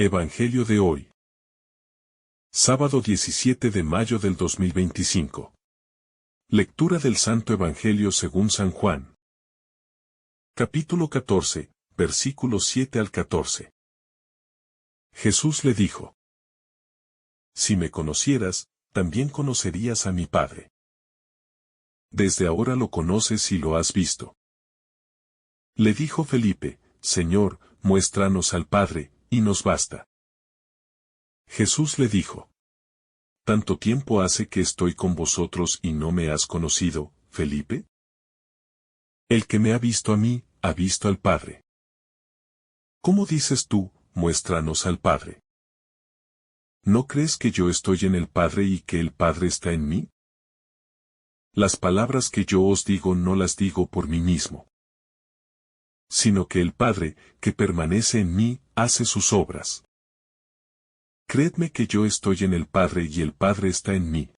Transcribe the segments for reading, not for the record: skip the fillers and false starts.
Evangelio de hoy. Sábado 17 de mayo del 2025. Lectura del Santo Evangelio según San Juan. Capítulo 14, versículos 7 al 14. Jesús le dijo: Si me conocieras, también conocerías a mi Padre. Desde ahora lo conoces y lo has visto. Le dijo Felipe: Señor, muéstranos al Padre, y nos basta. Jesús le dijo: ¿Tanto tiempo hace que estoy con vosotros y no me has conocido, Felipe? El que me ha visto a mí, ha visto al Padre. ¿Cómo dices tú, muéstranos al Padre? ¿No crees que yo estoy en el Padre y que el Padre está en mí? Las palabras que yo os digo no las digo por mí mismo, sino que el Padre, que permanece en mí, hace sus obras. Creedme que yo estoy en el Padre y el Padre está en mí.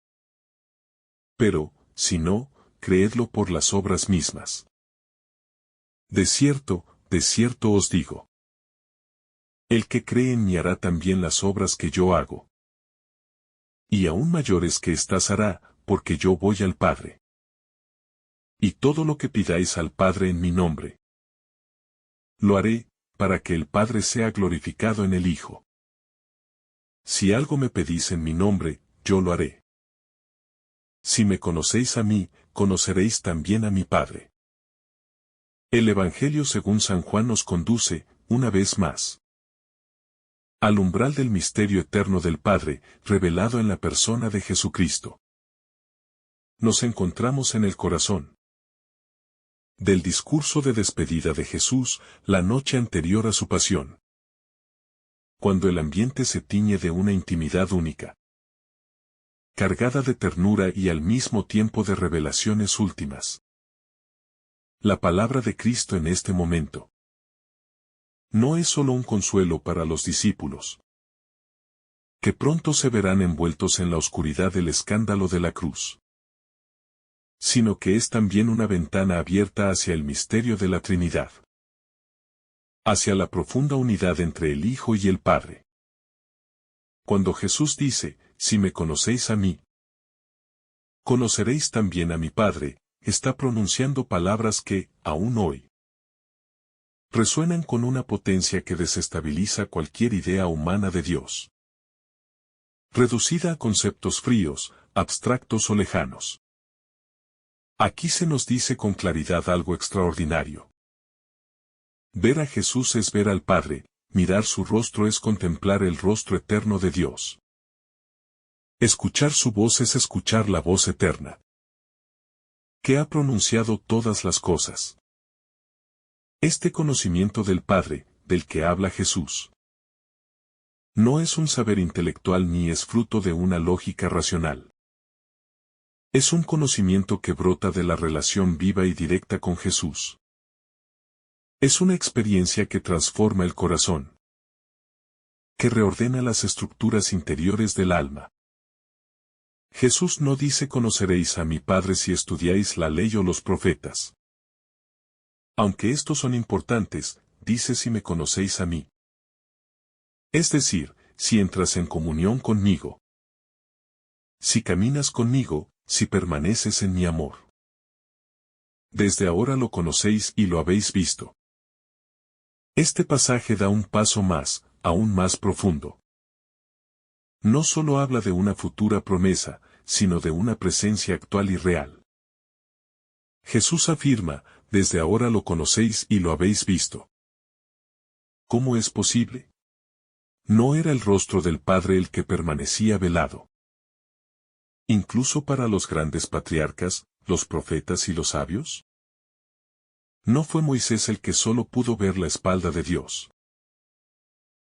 Pero, si no, creedlo por las obras mismas. De cierto os digo. El que cree en mí hará también las obras que yo hago. Y aún mayores que estas hará, porque yo voy al Padre. Y todo lo que pidáis al Padre en mi nombre, lo haré, para que el Padre sea glorificado en el Hijo. Si algo me pedís en mi nombre, yo lo haré. Si me conocéis a mí, conoceréis también a mi Padre. El Evangelio según San Juan nos conduce, una vez más, al umbral del misterio eterno del Padre, revelado en la persona de Jesucristo. Nos encontramos en el corazón del discurso de despedida de Jesús, la noche anterior a su pasión, cuando el ambiente se tiñe de una intimidad única, cargada de ternura y al mismo tiempo de revelaciones últimas. La palabra de Cristo en este momento no es solo un consuelo para los discípulos, que pronto se verán envueltos en la oscuridad del escándalo de la cruz, sino que es también una ventana abierta hacia el misterio de la Trinidad, hacia la profunda unidad entre el Hijo y el Padre. Cuando Jesús dice: si me conocéis a mí, conoceréis también a mi Padre, está pronunciando palabras que, aún hoy, resuenan con una potencia que desestabiliza cualquier idea humana de Dios, reducida a conceptos fríos, abstractos o lejanos. Aquí se nos dice con claridad algo extraordinario. Ver a Jesús es ver al Padre, mirar su rostro es contemplar el rostro eterno de Dios. Escuchar su voz es escuchar la voz eterna, que ha pronunciado todas las cosas. Este conocimiento del Padre, del que habla Jesús, no es un saber intelectual ni es fruto de una lógica racional. Es un conocimiento que brota de la relación viva y directa con Jesús. Es una experiencia que transforma el corazón, que reordena las estructuras interiores del alma. Jesús no dice: conoceréis a mi Padre si estudiáis la ley o los profetas. Aunque estos son importantes, dice: si me conocéis a mí. Es decir, si entras en comunión conmigo, si caminas conmigo, si permaneces en mi amor. Desde ahora lo conocéis y lo habéis visto. Este pasaje da un paso más, aún más profundo. No solo habla de una futura promesa, sino de una presencia actual y real. Jesús afirma: desde ahora lo conocéis y lo habéis visto. ¿Cómo es posible? ¿No era el rostro del Padre el que permanecía velado? Incluso para los grandes patriarcas, los profetas y los sabios. ¿No fue Moisés el que solo pudo ver la espalda de Dios?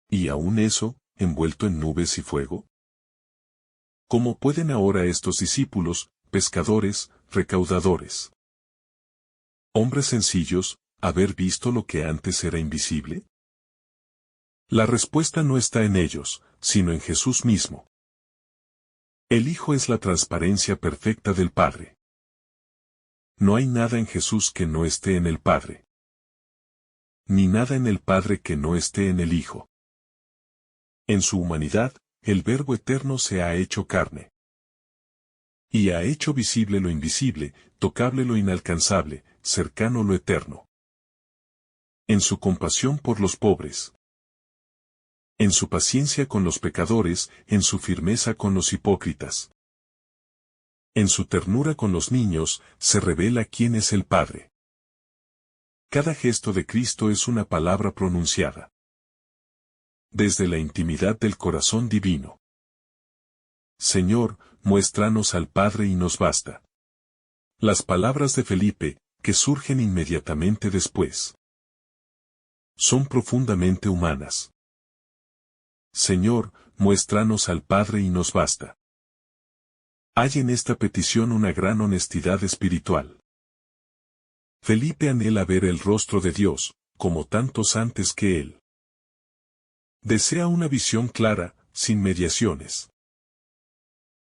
¿Y aún eso, envuelto en nubes y fuego? ¿Cómo pueden ahora estos discípulos, pescadores, recaudadores, hombres sencillos, haber visto lo que antes era invisible? La respuesta no está en ellos, sino en Jesús mismo. El Hijo es la transparencia perfecta del Padre. No hay nada en Jesús que no esté en el Padre, ni nada en el Padre que no esté en el Hijo. En su humanidad, el Verbo eterno se ha hecho carne. Y ha hecho visible lo invisible, tocable lo inalcanzable, cercano lo eterno. En su compasión por los pobres. En su paciencia con los pecadores, en su firmeza con los hipócritas. En su ternura con los niños, se revela quién es el Padre. Cada gesto de Cristo es una palabra pronunciada. Desde la intimidad del corazón divino. Señor, muéstranos al Padre y nos basta. Las palabras de Felipe, que surgen inmediatamente después, son profundamente humanas. Señor, muéstranos al Padre y nos basta. Hay en esta petición una gran honestidad espiritual. Felipe anhela ver el rostro de Dios, como tantos antes que él. Desea una visión clara, sin mediaciones.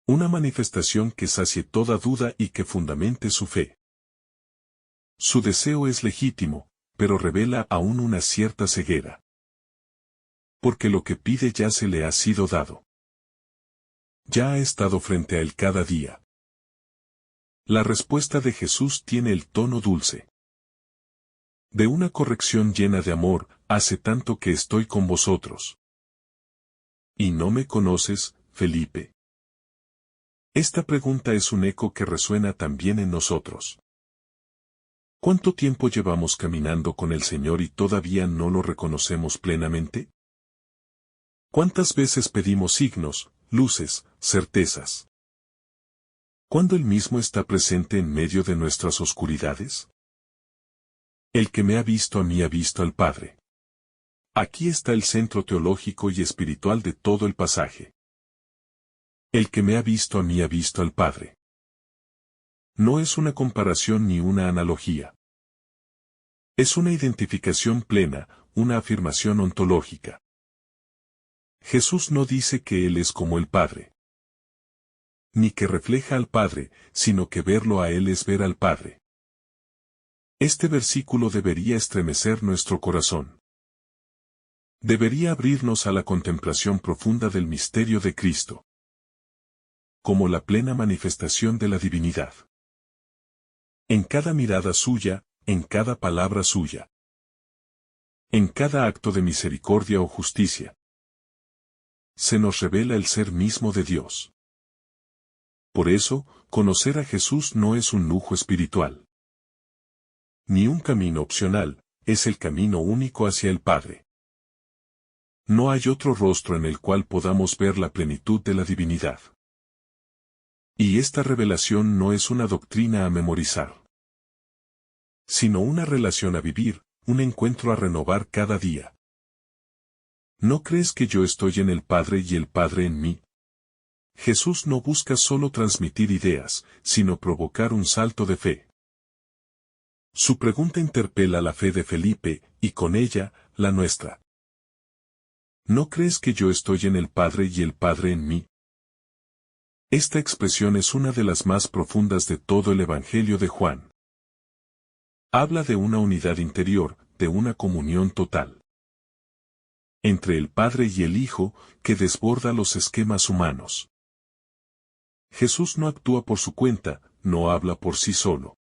Una manifestación que sacie toda duda y que fundamente su fe. Su deseo es legítimo, pero revela aún una cierta ceguera. Porque lo que pide ya se le ha sido dado. Ya ha estado frente a él cada día. La respuesta de Jesús tiene el tono dulce. De una corrección llena de amor, hace tanto que estoy con vosotros. ¿Y no me conoces, Felipe? Esta pregunta es un eco que resuena también en nosotros. ¿Cuánto tiempo llevamos caminando con el Señor y todavía no lo reconocemos plenamente? ¿Cuántas veces pedimos signos, luces, certezas? ¿Cuándo Él mismo está presente en medio de nuestras oscuridades? El que me ha visto a mí ha visto al Padre. Aquí está el centro teológico y espiritual de todo el pasaje. El que me ha visto a mí ha visto al Padre. No es una comparación ni una analogía. Es una identificación plena, una afirmación ontológica. Jesús no dice que Él es como el Padre, ni que refleja al Padre, sino que verlo a Él es ver al Padre. Este versículo debería estremecer nuestro corazón. Debería abrirnos a la contemplación profunda del misterio de Cristo, como la plena manifestación de la divinidad. En cada mirada suya, en cada palabra suya, en cada acto de misericordia o justicia, se nos revela el ser mismo de Dios. Por eso, conocer a Jesús no es un lujo espiritual, ni un camino opcional, es el camino único hacia el Padre. No hay otro rostro en el cual podamos ver la plenitud de la divinidad. Y esta revelación no es una doctrina a memorizar, sino una relación a vivir, un encuentro a renovar cada día. ¿No crees que yo estoy en el Padre y el Padre en mí? Jesús no busca solo transmitir ideas, sino provocar un salto de fe. Su pregunta interpela la fe de Felipe, y con ella, la nuestra. ¿No crees que yo estoy en el Padre y el Padre en mí? Esta expresión es una de las más profundas de todo el Evangelio de Juan. Habla de una unidad interior, de una comunión total entre el Padre y el Hijo, que desborda los esquemas humanos. Jesús no actúa por su cuenta, no habla por sí solo.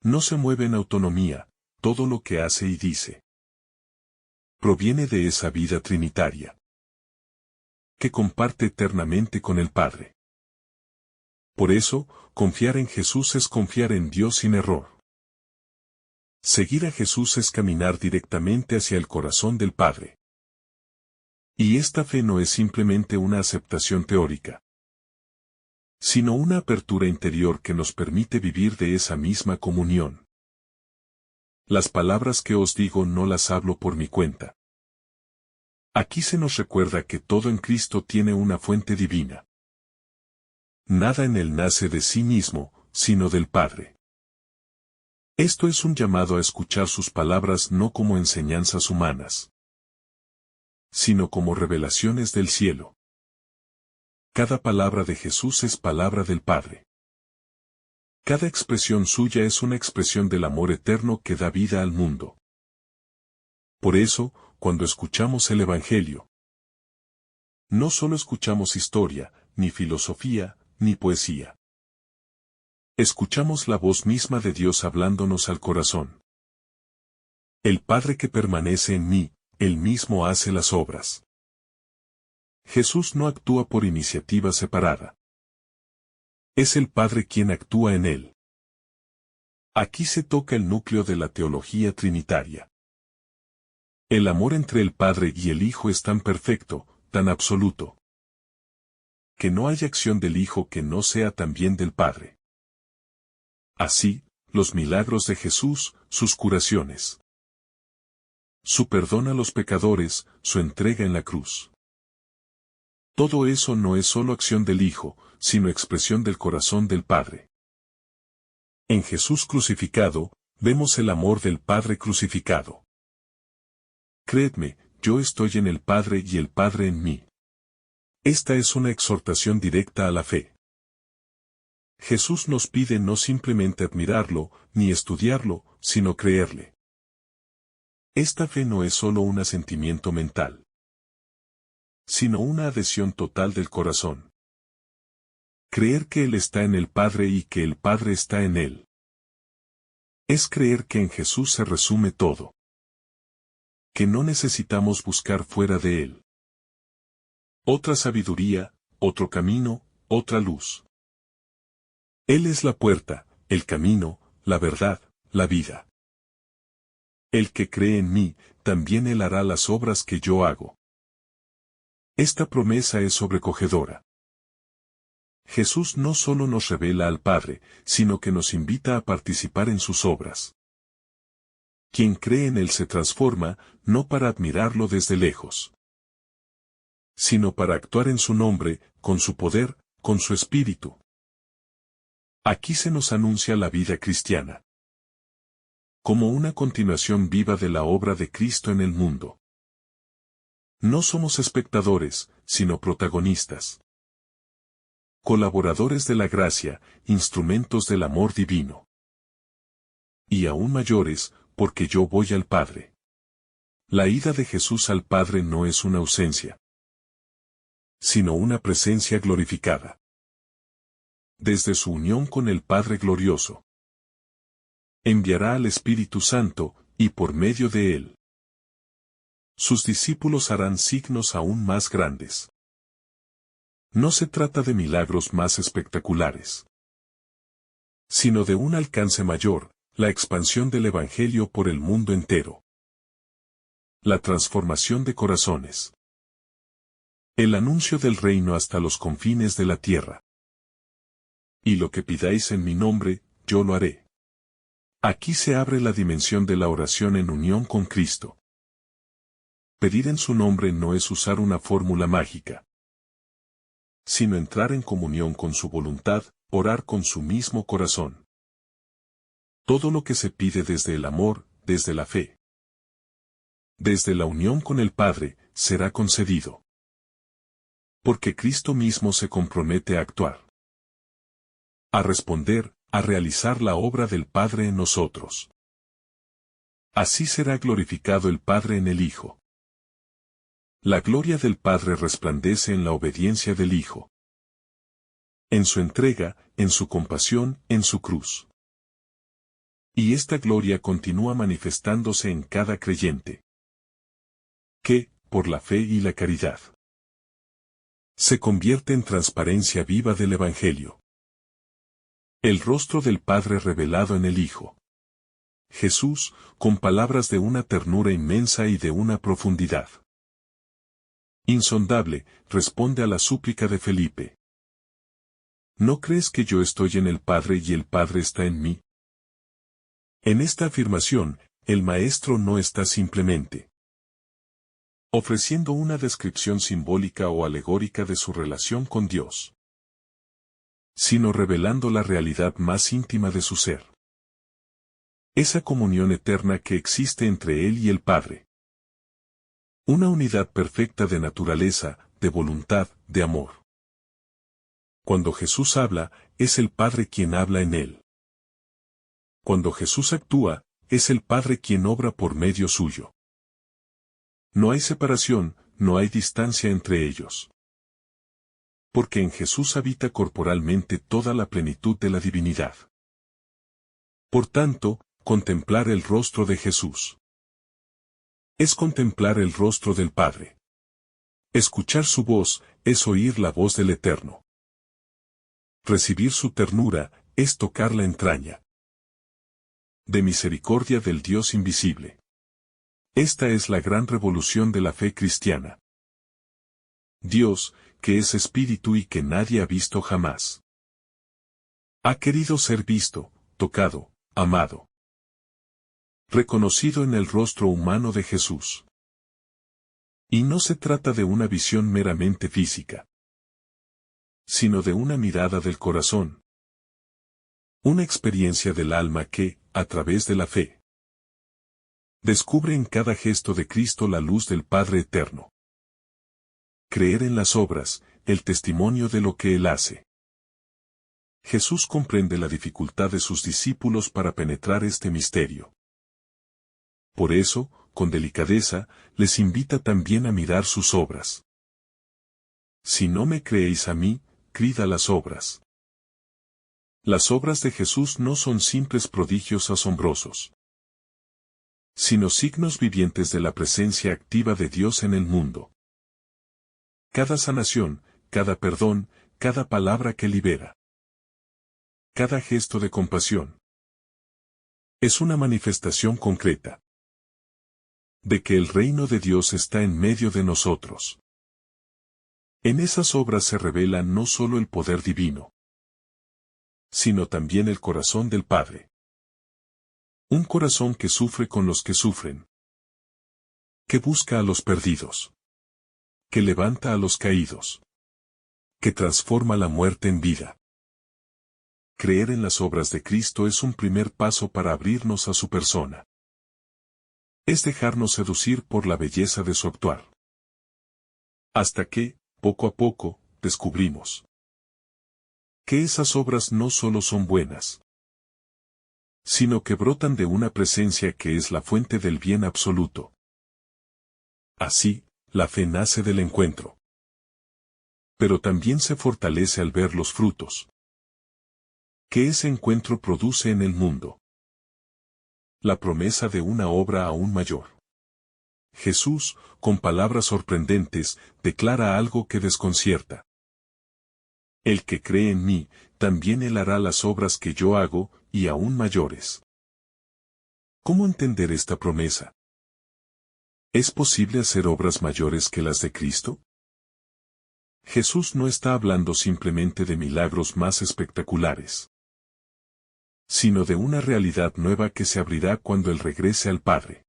No se mueve en autonomía, todo lo que hace y dice proviene de esa vida trinitaria que comparte eternamente con el Padre. Por eso, confiar en Jesús es confiar en Dios sin error. Seguir a Jesús es caminar directamente hacia el corazón del Padre. Y esta fe no es simplemente una aceptación teórica, sino una apertura interior que nos permite vivir de esa misma comunión. Las palabras que os digo no las hablo por mi cuenta. Aquí se nos recuerda que todo en Cristo tiene una fuente divina. Nada en él nace de sí mismo, sino del Padre. Esto es un llamado a escuchar sus palabras no como enseñanzas humanas, sino como revelaciones del cielo. Cada palabra de Jesús es palabra del Padre. Cada expresión suya es una expresión del amor eterno que da vida al mundo. Por eso, cuando escuchamos el Evangelio, No solo escuchamos historia, ni filosofía, ni poesía. Escuchamos la voz misma de Dios hablándonos al corazón. El Padre que permanece en mí, Él mismo hace las obras. Jesús no actúa por iniciativa separada. Es el Padre quien actúa en Él. Aquí se toca el núcleo de la teología trinitaria. El amor entre el Padre y el Hijo es tan perfecto, tan absoluto, que no hay acción del Hijo que no sea también del Padre. Así, los milagros de Jesús, sus curaciones, su perdón a los pecadores, su entrega en la cruz. Todo eso no es solo acción del Hijo, sino expresión del corazón del Padre. En Jesús crucificado, vemos el amor del Padre crucificado. Creedme, yo estoy en el Padre y el Padre en mí. Esta es una exhortación directa a la fe. Jesús nos pide no simplemente admirarlo, ni estudiarlo, sino creerle. Esta fe no es solo un asentimiento mental, sino una adhesión total del corazón. Creer que Él está en el Padre y que el Padre está en Él. Es creer que en Jesús se resume todo. Que no necesitamos buscar fuera de Él otra sabiduría, otro camino, otra luz. Él es la puerta, el camino, la verdad, la vida. El que cree en mí, también Él hará las obras que yo hago. Esta promesa es sobrecogedora. Jesús no solo nos revela al Padre, sino que nos invita a participar en sus obras. Quien cree en Él se transforma, no para admirarlo desde lejos, sino para actuar en su nombre, con su poder, con su espíritu. Aquí se nos anuncia la vida cristiana como una continuación viva de la obra de Cristo en el mundo. No somos espectadores, sino protagonistas. Colaboradores de la gracia, instrumentos del amor divino. Y aún mayores, porque yo voy al Padre. La ida de Jesús al Padre no es una ausencia, sino una presencia glorificada. Desde su unión con el Padre glorioso, enviará al Espíritu Santo, y por medio de él, sus discípulos harán signos aún más grandes. No se trata de milagros más espectaculares, sino de un alcance mayor, la expansión del Evangelio por el mundo entero. La transformación de corazones. El anuncio del reino hasta los confines de la tierra. Y lo que pidáis en mi nombre, yo lo haré. Aquí se abre la dimensión de la oración en unión con Cristo. Pedir en su nombre no es usar una fórmula mágica, sino entrar en comunión con su voluntad, orar con su mismo corazón. Todo lo que se pide desde el amor, desde la fe, desde la unión con el Padre, será concedido. Porque Cristo mismo se compromete a actuar, a responder, a realizar la obra del Padre en nosotros. Así será glorificado el Padre en el Hijo. La gloria del Padre resplandece en la obediencia del Hijo, en su entrega, en su compasión, en su cruz. Y esta gloria continúa manifestándose en cada creyente, que, por la fe y la caridad, se convierte en transparencia viva del Evangelio. El rostro del Padre revelado en el Hijo. Jesús, con palabras de una ternura inmensa y de una profundidad insondable, responde a la súplica de Felipe. ¿No crees que yo estoy en el Padre y el Padre está en mí? En esta afirmación, el Maestro no está simplemente ofreciendo una descripción simbólica o alegórica de su relación con Dios, sino revelando la realidad más íntima de su ser. Esa comunión eterna que existe entre Él y el Padre. Una unidad perfecta de naturaleza, de voluntad, de amor. Cuando Jesús habla, es el Padre quien habla en Él. Cuando Jesús actúa, es el Padre quien obra por medio suyo. No hay separación, no hay distancia entre ellos. Porque en Jesús habita corporalmente toda la plenitud de la divinidad. Por tanto, contemplar el rostro de Jesús es contemplar el rostro del Padre. Escuchar su voz es oír la voz del Eterno. Recibir su ternura es tocar la entraña de misericordia del Dios invisible. Esta es la gran revolución de la fe cristiana. Dios, que es espíritu y que nadie ha visto jamás, ha querido ser visto, tocado, amado, reconocido en el rostro humano de Jesús. Y no se trata de una visión meramente física, sino de una mirada del corazón. Una experiencia del alma que, a través de la fe, descubre en cada gesto de Cristo la luz del Padre Eterno. Creer en las obras, el testimonio de lo que Él hace. Jesús comprende la dificultad de sus discípulos para penetrar este misterio. Por eso, con delicadeza, les invita también a mirar sus obras. Si no me creéis a mí, creed a las obras. Las obras de Jesús no son simples prodigios asombrosos, sino signos vivientes de la presencia activa de Dios en el mundo. Cada sanación, cada perdón, cada palabra que libera, cada gesto de compasión, es una manifestación concreta de que el reino de Dios está en medio de nosotros. En esas obras se revela no solo el poder divino, sino también el corazón del Padre. Un corazón que sufre con los que sufren, que busca a los perdidos, que levanta a los caídos, que transforma la muerte en vida. Creer en las obras de Cristo es un primer paso para abrirnos a su persona. Es dejarnos seducir por la belleza de su actuar. Hasta que, poco a poco, descubrimos que esas obras no solo son buenas, sino que brotan de una presencia que es la fuente del bien absoluto. Así, la fe nace del encuentro. Pero también se fortalece al ver los frutos que ese encuentro produce en el mundo. La promesa de una obra aún mayor. Jesús, con palabras sorprendentes, declara algo que desconcierta. El que cree en mí, también él hará las obras que yo hago, y aún mayores. ¿Cómo entender esta promesa? ¿Es posible hacer obras mayores que las de Cristo? Jesús no está hablando simplemente de milagros más espectaculares, sino de una realidad nueva que se abrirá cuando Él regrese al Padre.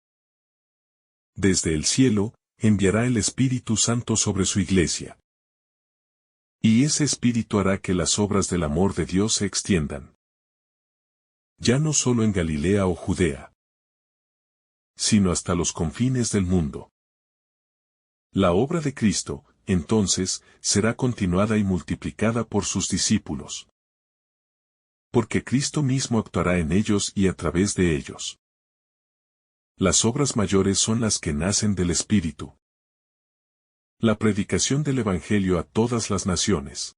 Desde el cielo, enviará el Espíritu Santo sobre su iglesia. Y ese Espíritu hará que las obras del amor de Dios se extiendan. Ya no solo en Galilea o Judea, sino hasta los confines del mundo. La obra de Cristo, entonces, será continuada y multiplicada por sus discípulos. Porque Cristo mismo actuará en ellos y a través de ellos. Las obras mayores son las que nacen del Espíritu. La predicación del Evangelio a todas las naciones.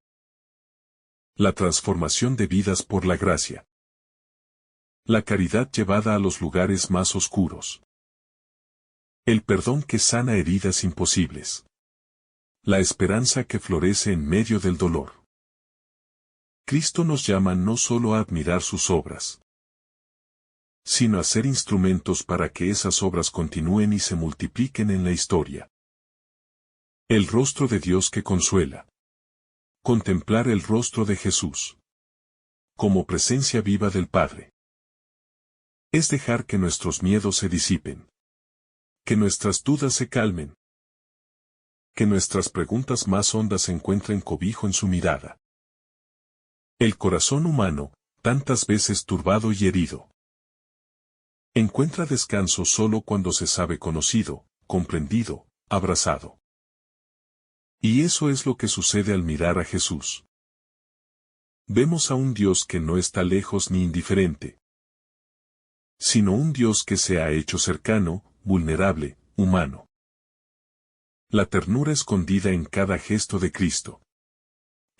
La transformación de vidas por la gracia. La caridad llevada a los lugares más oscuros. El perdón que sana heridas imposibles. La esperanza que florece en medio del dolor. Cristo nos llama no solo a admirar sus obras, sino a ser instrumentos para que esas obras continúen y se multipliquen en la historia. El rostro de Dios que consuela. Contemplar el rostro de Jesús como presencia viva del Padre. Es dejar que nuestros miedos se disipen. Que nuestras dudas se calmen. Que nuestras preguntas más hondas encuentren cobijo en su mirada. El corazón humano, tantas veces turbado y herido, encuentra descanso solo cuando se sabe conocido, comprendido, abrazado. Y eso es lo que sucede al mirar a Jesús. Vemos a un Dios que no está lejos ni indiferente, sino un Dios que se ha hecho cercano, vulnerable, humano. La ternura escondida en cada gesto de Cristo.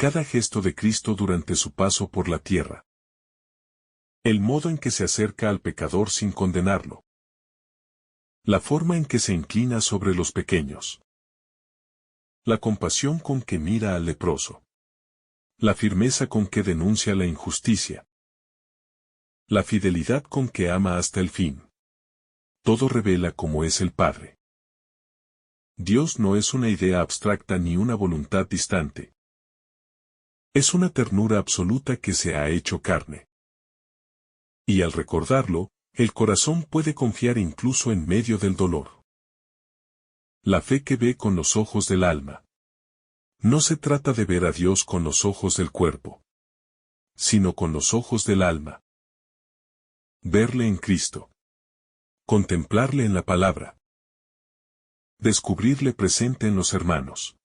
Cada gesto de Cristo durante su paso por la tierra. El modo en que se acerca al pecador sin condenarlo. La forma en que se inclina sobre los pequeños. La compasión con que mira al leproso. La firmeza con que denuncia la injusticia. La fidelidad con que ama hasta el fin. Todo revela cómo es el Padre. Dios no es una idea abstracta ni una voluntad distante. Es una ternura absoluta que se ha hecho carne. Y al recordarlo, el corazón puede confiar incluso en medio del dolor. La fe que ve con los ojos del alma. No se trata de ver a Dios con los ojos del cuerpo, sino con los ojos del alma. Verle en Cristo. Contemplarle en la palabra. Descubrirle presente en los hermanos.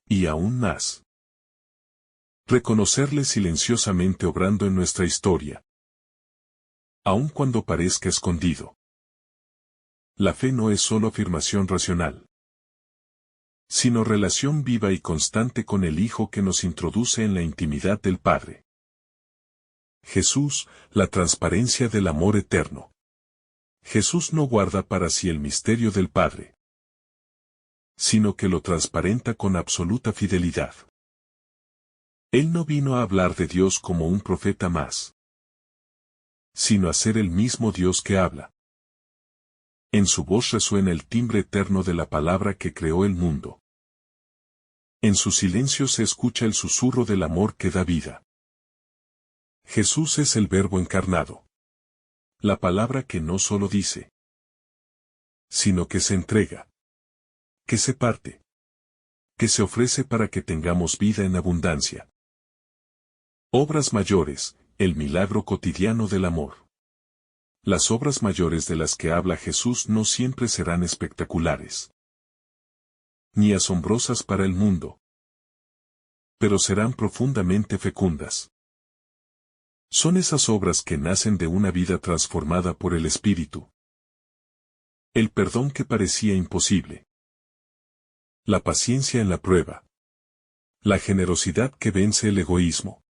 Y aún más. Reconocerle silenciosamente obrando en nuestra historia. Aun cuando parezca escondido. La fe no es solo afirmación racional, sino relación viva y constante con el Hijo que nos introduce en la intimidad del Padre. Jesús, la transparencia del amor eterno. Jesús no guarda para sí el misterio del Padre, sino que lo transparenta con absoluta fidelidad. Él no vino a hablar de Dios como un profeta más, sino a ser el mismo Dios que habla. En su voz resuena el timbre eterno de la palabra que creó el mundo. En su silencio se escucha el susurro del amor que da vida. Jesús es el Verbo encarnado. La palabra que no solo dice, sino que se entrega, que se parte, que se ofrece para que tengamos vida en abundancia. Obras mayores, el milagro cotidiano del amor. Las obras mayores de las que habla Jesús no siempre serán espectaculares, ni asombrosas para el mundo, pero serán profundamente fecundas. Son esas obras que nacen de una vida transformada por el Espíritu. El perdón que parecía imposible. La paciencia en la prueba. La generosidad que vence el egoísmo.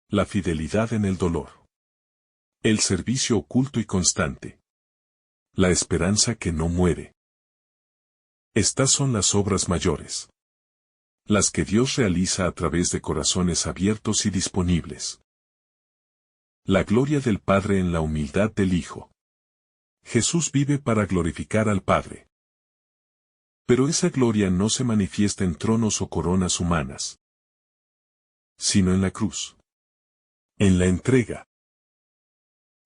La fidelidad en el dolor. El servicio oculto y constante. La esperanza que no muere. Estas son las obras mayores. Las que Dios realiza a través de corazones abiertos y disponibles. La gloria del Padre en la humildad del Hijo. Jesús vive para glorificar al Padre. Pero esa gloria no se manifiesta en tronos o coronas humanas, sino en la cruz. En la entrega.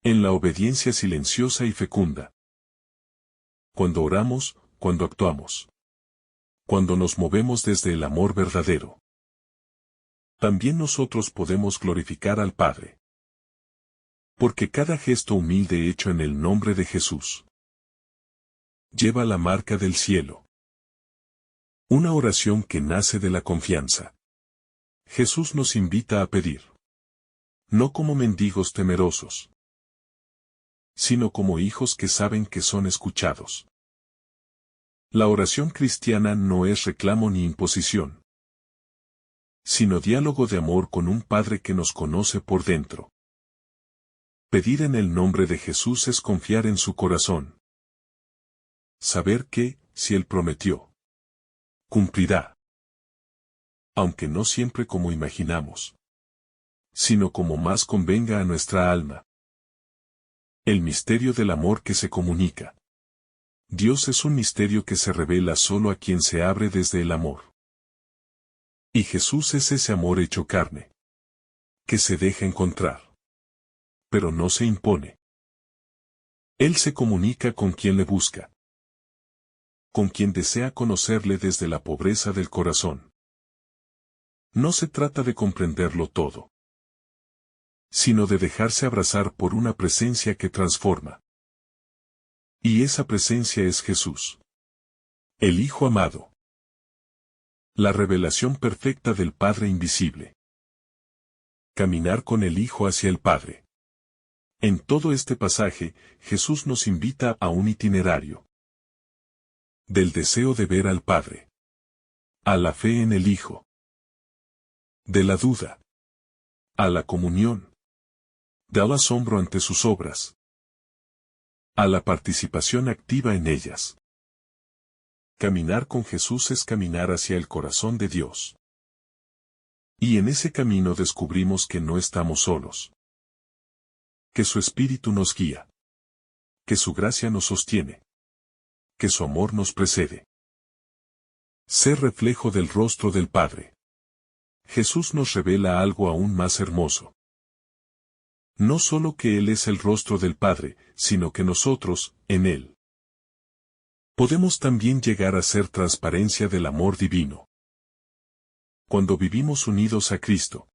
En la obediencia silenciosa y fecunda. Cuando oramos, cuando actuamos. Cuando nos movemos desde el amor verdadero. También nosotros podemos glorificar al Padre. Porque cada gesto humilde hecho en el nombre de Jesús lleva la marca del cielo. Una oración que nace de la confianza. Jesús nos invita a pedir. No como mendigos temerosos, sino como hijos que saben que son escuchados. La oración cristiana no es reclamo ni imposición, sino diálogo de amor con un Padre que nos conoce por dentro. Pedir en el nombre de Jesús es confiar en su corazón. Saber que, si Él prometió, cumplirá. Aunque no siempre como imaginamos, sino como más convenga a nuestra alma. El misterio del amor que se comunica. Dios es un misterio que se revela solo a quien se abre desde el amor. Y Jesús es ese amor hecho carne, que se deja encontrar, pero no se impone. Él se comunica con quien le busca, con quien desea conocerle desde la pobreza del corazón. No se trata de comprenderlo todo, sino de dejarse abrazar por una presencia que transforma. Y esa presencia es Jesús, el Hijo amado. La revelación perfecta del Padre invisible. Caminar con el Hijo hacia el Padre. En todo este pasaje, Jesús nos invita a un itinerario. Del deseo de ver al Padre, a la fe en el Hijo, De la duda a la comunión, del asombro ante sus obras, a la participación activa en ellas. Caminar con Jesús es caminar hacia el corazón de Dios. Y en ese camino descubrimos que no estamos solos. Que su Espíritu nos guía. Que su gracia nos sostiene. Que su amor nos precede. Ser reflejo del rostro del Padre. Jesús nos revela algo aún más hermoso. No solo que Él es el rostro del Padre, sino que nosotros, en Él, podemos también llegar a ser transparencia del amor divino. Cuando vivimos unidos a Cristo.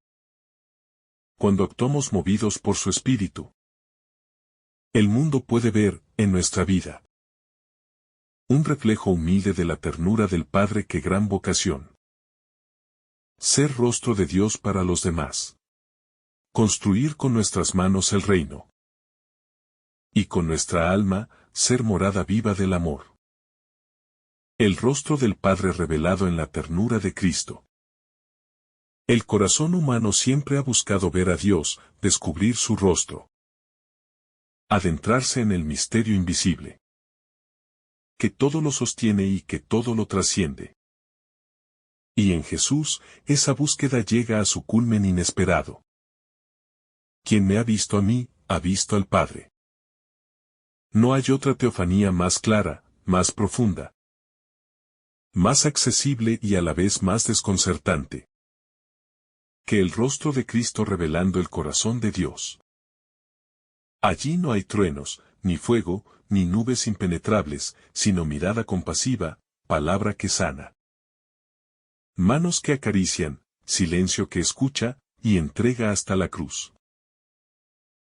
Cuando actuamos movidos por su Espíritu. El mundo puede ver, en nuestra vida, un reflejo humilde de la ternura del Padre. ¡Qué gran vocación! Ser rostro de Dios para los demás. Construir con nuestras manos el reino. Y con nuestra alma, ser morada viva del amor. El rostro del Padre revelado en la ternura de Cristo. El corazón humano siempre ha buscado ver a Dios, descubrir su rostro. Adentrarse en el misterio invisible. Que todo lo sostiene y que todo lo trasciende. Y en Jesús, esa búsqueda llega a su culmen inesperado. Quien me ha visto a mí, ha visto al Padre. No hay otra teofanía más clara, más profunda, más accesible y a la vez más desconcertante, que el rostro de Cristo revelando el corazón de Dios. Allí no hay truenos, ni fuego, ni nubes impenetrables, sino mirada compasiva, palabra que sana. Manos que acarician, silencio que escucha, y entrega hasta la cruz.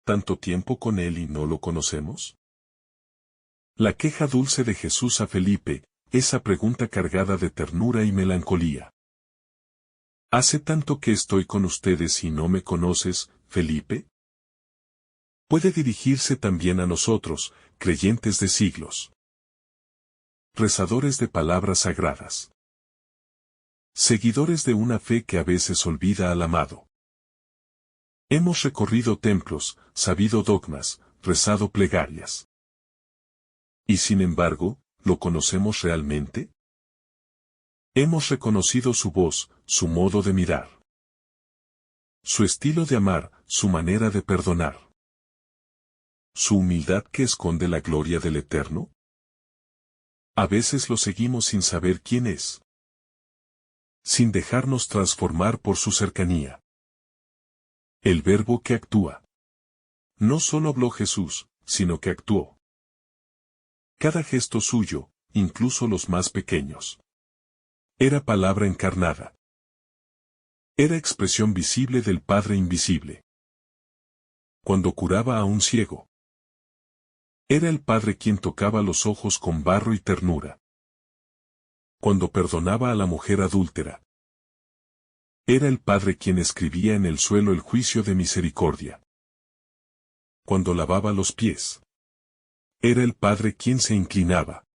¿Tanto tiempo con Él y no lo conocemos? La queja dulce de Jesús a Felipe, esa pregunta cargada de ternura y melancolía. ¿Hace tanto que estoy con ustedes y no me conoces, Felipe? Puede dirigirse también a nosotros, creyentes de siglos. Rezadores de palabras sagradas. Seguidores de una fe que a veces olvida al amado. Hemos recorrido templos, sabido dogmas, rezado plegarias. Y sin embargo, ¿lo conocemos realmente? Hemos reconocido su voz, su modo de mirar. Su estilo de amar, su manera de perdonar. Su humildad que esconde la gloria del Eterno. A veces lo seguimos sin saber quién es. Sin dejarnos transformar por su cercanía. El verbo que actúa. No solo habló Jesús, sino que actuó. Cada gesto suyo, incluso los más pequeños, era palabra encarnada. Era expresión visible del Padre invisible. Cuando curaba a un ciego, era el Padre quien tocaba los ojos con barro y ternura. Cuando perdonaba a la mujer adúltera, era el Padre quien escribía en el suelo el juicio de misericordia. Cuando lavaba los pies, era el Padre quien se inclinaba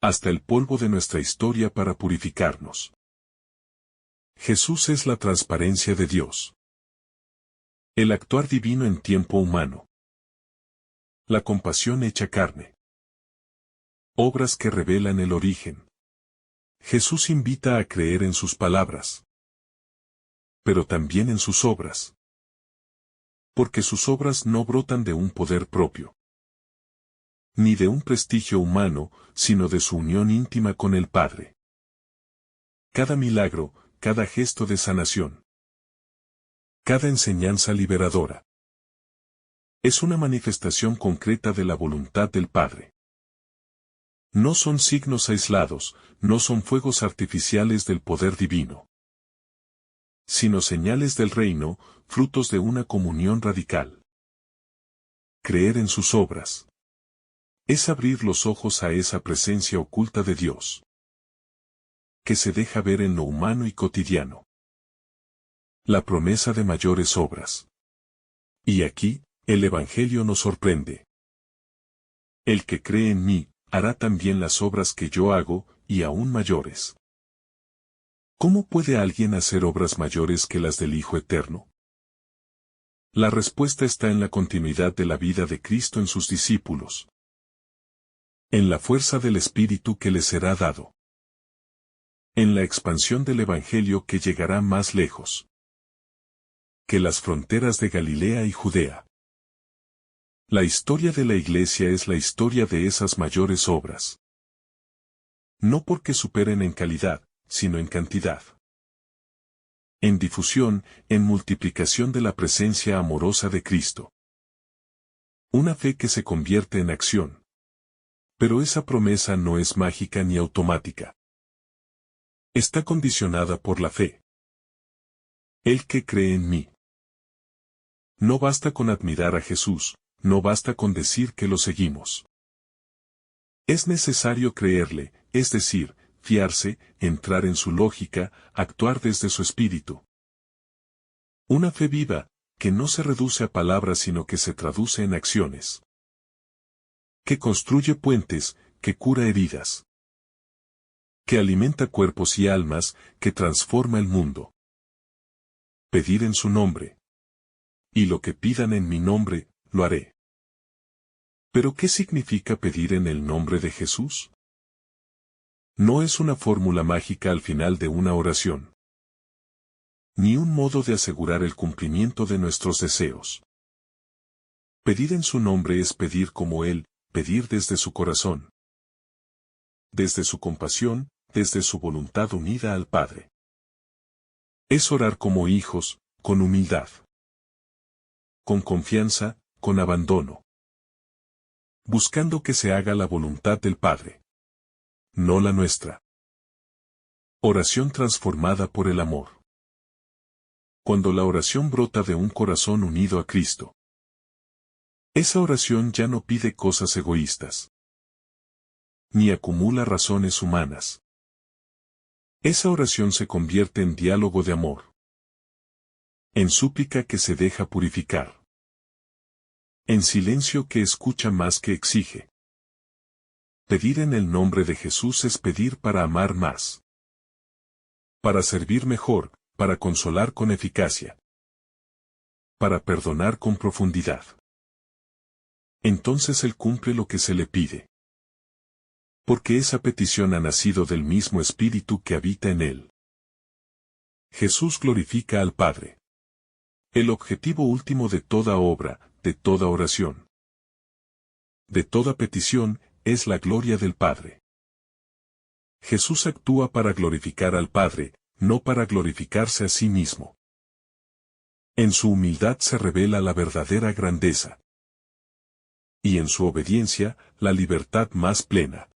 hasta el polvo de nuestra historia para purificarnos. Jesús es la transparencia de Dios. El actuar divino en tiempo humano. La compasión hecha carne. Obras que revelan el origen. Jesús invita a creer en sus palabras, pero también en sus obras. Porque sus obras no brotan de un poder propio, ni de un prestigio humano, sino de su unión íntima con el Padre. Cada milagro, cada gesto de sanación, cada enseñanza liberadora, es una manifestación concreta de la voluntad del Padre. No son signos aislados, no son fuegos artificiales del poder divino, sino señales del reino, frutos de una comunión radical. Creer en sus obras es abrir los ojos a esa presencia oculta de Dios, que se deja ver en lo humano y cotidiano. La promesa de mayores obras. Y aquí, el Evangelio nos sorprende. El que cree en mí, hará también las obras que yo hago, y aún mayores. ¿Cómo puede alguien hacer obras mayores que las del Hijo Eterno? La respuesta está en la continuidad de la vida de Cristo en sus discípulos, en la fuerza del Espíritu que les será dado, en la expansión del Evangelio que llegará más lejos que las fronteras de Galilea y Judea. La historia de la Iglesia es la historia de esas mayores obras. No porque superen en calidad, sino en cantidad. En difusión, en multiplicación de la presencia amorosa de Cristo. Una fe que se convierte en acción. Pero esa promesa no es mágica ni automática. Está condicionada por la fe. El que cree en mí. No basta con admirar a Jesús, no basta con decir que lo seguimos. Es necesario creerle, es decir, fiarse, entrar en su lógica, actuar desde su espíritu. Una fe viva, que no se reduce a palabras sino que se traduce en acciones. Que construye puentes, que cura heridas. Que alimenta cuerpos y almas, que transforma el mundo. Pedir en su nombre. Y lo que pidan en mi nombre, lo haré. ¿Pero qué significa pedir en el nombre de Jesús? No es una fórmula mágica al final de una oración. Ni un modo de asegurar el cumplimiento de nuestros deseos. Pedir en su nombre es pedir como Él, pedir desde su corazón. Desde su compasión, desde su voluntad unida al Padre. Es orar como hijos, con humildad. Con confianza, con abandono. Buscando que se haga la voluntad del Padre. No la nuestra. Oración transformada por el amor. Cuando la oración brota de un corazón unido a Cristo. Esa oración ya no pide cosas egoístas. Ni acumula razones humanas. Esa oración se convierte en diálogo de amor. En súplica que se deja purificar. En silencio que escucha más que exige. Pedir en el nombre de Jesús es pedir para amar más. Para servir mejor, para consolar con eficacia. Para perdonar con profundidad. Entonces Él cumple lo que se le pide. Porque esa petición ha nacido del mismo Espíritu que habita en Él. Jesús glorifica al Padre. El objetivo último de toda obra, de toda oración, de toda petición, es la gloria del Padre. Jesús actúa para glorificar al Padre, no para glorificarse a sí mismo. En su humildad se revela la verdadera grandeza. Y en su obediencia, la libertad más plena.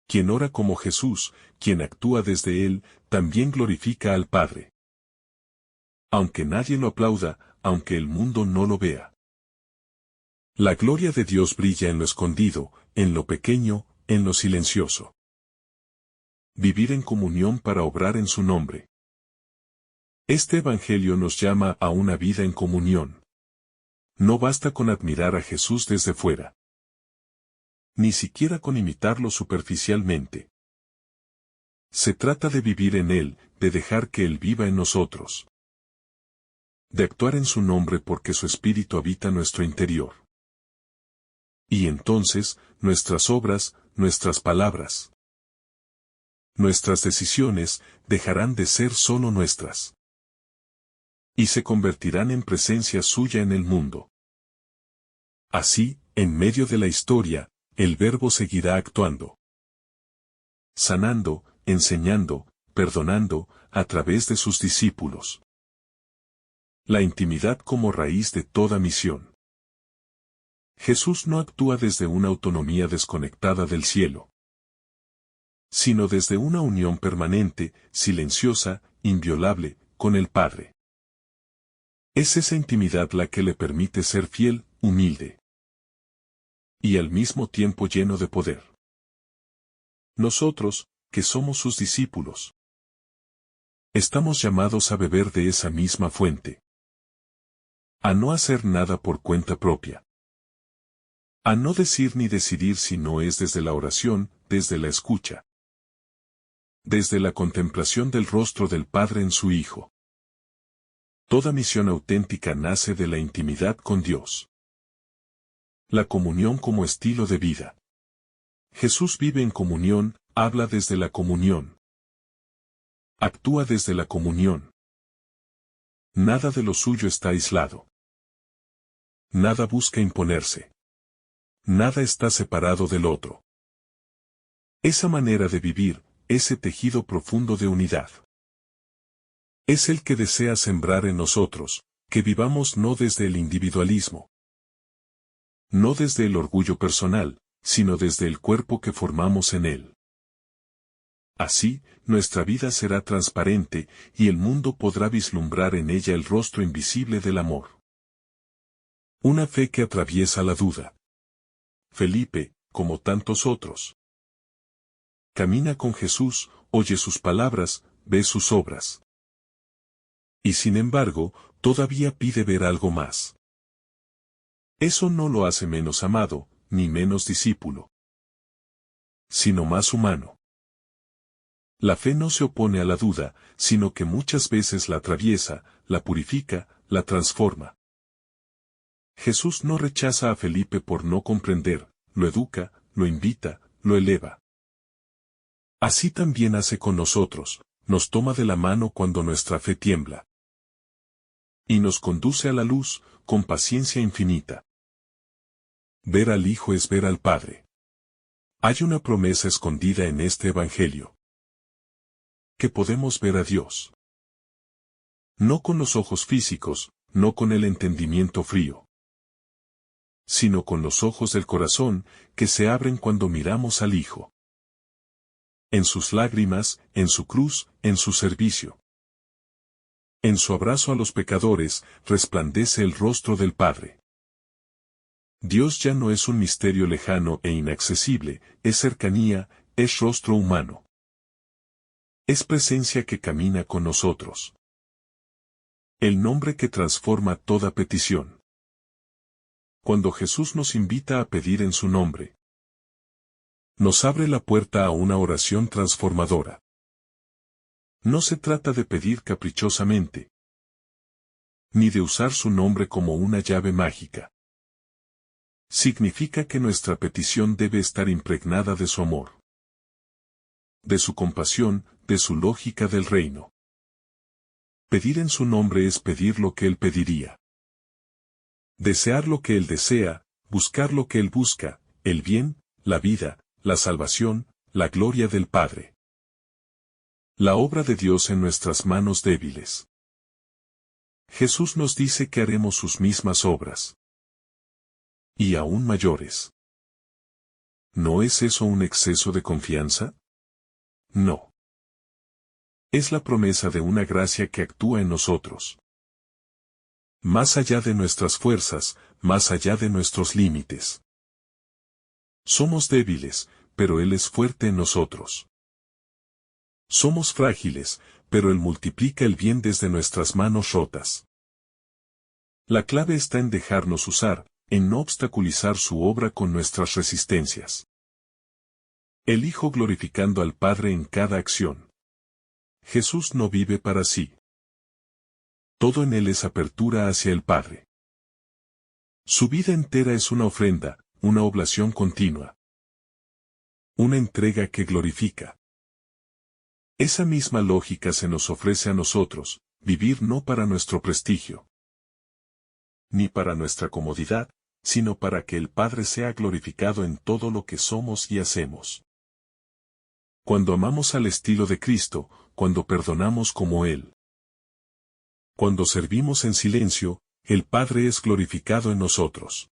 Quien ora como Jesús, quien actúa desde Él, también glorifica al Padre. Aunque nadie lo aplauda, aunque el mundo no lo vea. La gloria de Dios brilla en lo escondido, en lo pequeño, en lo silencioso. Vivir en comunión para obrar en su nombre. Este Evangelio nos llama a una vida en comunión. No basta con admirar a Jesús desde fuera. Ni siquiera con imitarlo superficialmente. Se trata de vivir en Él, de dejar que Él viva en nosotros. De actuar en su nombre porque su Espíritu habita nuestro interior. Y entonces, nuestras obras, nuestras palabras, nuestras decisiones, dejarán de ser solo nuestras. Y se convertirán en presencia suya en el mundo. Así, en medio de la historia, el Verbo seguirá actuando. Sanando, enseñando, perdonando, a través de sus discípulos. La intimidad como raíz de toda misión. Jesús no actúa desde una autonomía desconectada del cielo, sino desde una unión permanente, silenciosa, inviolable, con el Padre. Es esa intimidad la que le permite ser fiel, humilde, y al mismo tiempo lleno de poder. Nosotros, que somos sus discípulos, estamos llamados a beber de esa misma fuente. A no hacer nada por cuenta propia. A no decir ni decidir si no es desde la oración, desde la escucha. Desde la contemplación del rostro del Padre en su Hijo. Toda misión auténtica nace de la intimidad con Dios. La comunión como estilo de vida. Jesús vive en comunión, habla desde la comunión. Actúa desde la comunión. Nada de lo suyo está aislado. Nada busca imponerse. Nada está separado del otro. Esa manera de vivir, ese tejido profundo de unidad, es el que desea sembrar en nosotros, que vivamos no desde el individualismo, no desde el orgullo personal, sino desde el cuerpo que formamos en él. Así, nuestra vida será transparente, y el mundo podrá vislumbrar en ella el rostro invisible del amor. Una fe que atraviesa la duda. Felipe, como tantos otros, camina con Jesús, oye sus palabras, ve sus obras. Y sin embargo, todavía pide ver algo más. Eso no lo hace menos amado, ni menos discípulo, sino más humano. La fe no se opone a la duda, sino que muchas veces la atraviesa, la purifica, la transforma. Jesús no rechaza a Felipe por no comprender, lo educa, lo invita, lo eleva. Así también hace con nosotros, nos toma de la mano cuando nuestra fe tiembla. Y nos conduce a la luz, con paciencia infinita. Ver al Hijo es ver al Padre. Hay una promesa escondida en este Evangelio. Que podemos ver a Dios. No con los ojos físicos, no con el entendimiento frío, sino con los ojos del corazón, que se abren cuando miramos al Hijo. En sus lágrimas, en su cruz, en su servicio. En su abrazo a los pecadores, resplandece el rostro del Padre. Dios ya no es un misterio lejano e inaccesible, es cercanía, es rostro humano. Es presencia que camina con nosotros. El nombre que transforma toda petición. Cuando Jesús nos invita a pedir en su nombre, nos abre la puerta a una oración transformadora. No se trata de pedir caprichosamente, ni de usar su nombre como una llave mágica. Significa que nuestra petición debe estar impregnada de su amor, de su compasión, de su lógica del reino. Pedir en su nombre es pedir lo que Él pediría. Desear lo que Él desea, buscar lo que Él busca, el bien, la vida, la salvación, la gloria del Padre. La obra de Dios en nuestras manos débiles. Jesús nos dice que haremos sus mismas obras. Y aún mayores. ¿No es eso un exceso de confianza? No. Es la promesa de una gracia que actúa en nosotros. Más allá de nuestras fuerzas, más allá de nuestros límites. Somos débiles, pero Él es fuerte en nosotros. Somos frágiles, pero Él multiplica el bien desde nuestras manos rotas. La clave está en dejarnos usar, en no obstaculizar su obra con nuestras resistencias. El Hijo glorificando al Padre en cada acción. Jesús no vive para sí. Todo en Él es apertura hacia el Padre. Su vida entera es una ofrenda, una oblación continua. Una entrega que glorifica. Esa misma lógica se nos ofrece a nosotros, vivir no para nuestro prestigio, ni para nuestra comodidad, sino para que el Padre sea glorificado en todo lo que somos y hacemos. Cuando amamos al estilo de Cristo, cuando perdonamos como Él, cuando servimos en silencio, el Padre es glorificado en nosotros.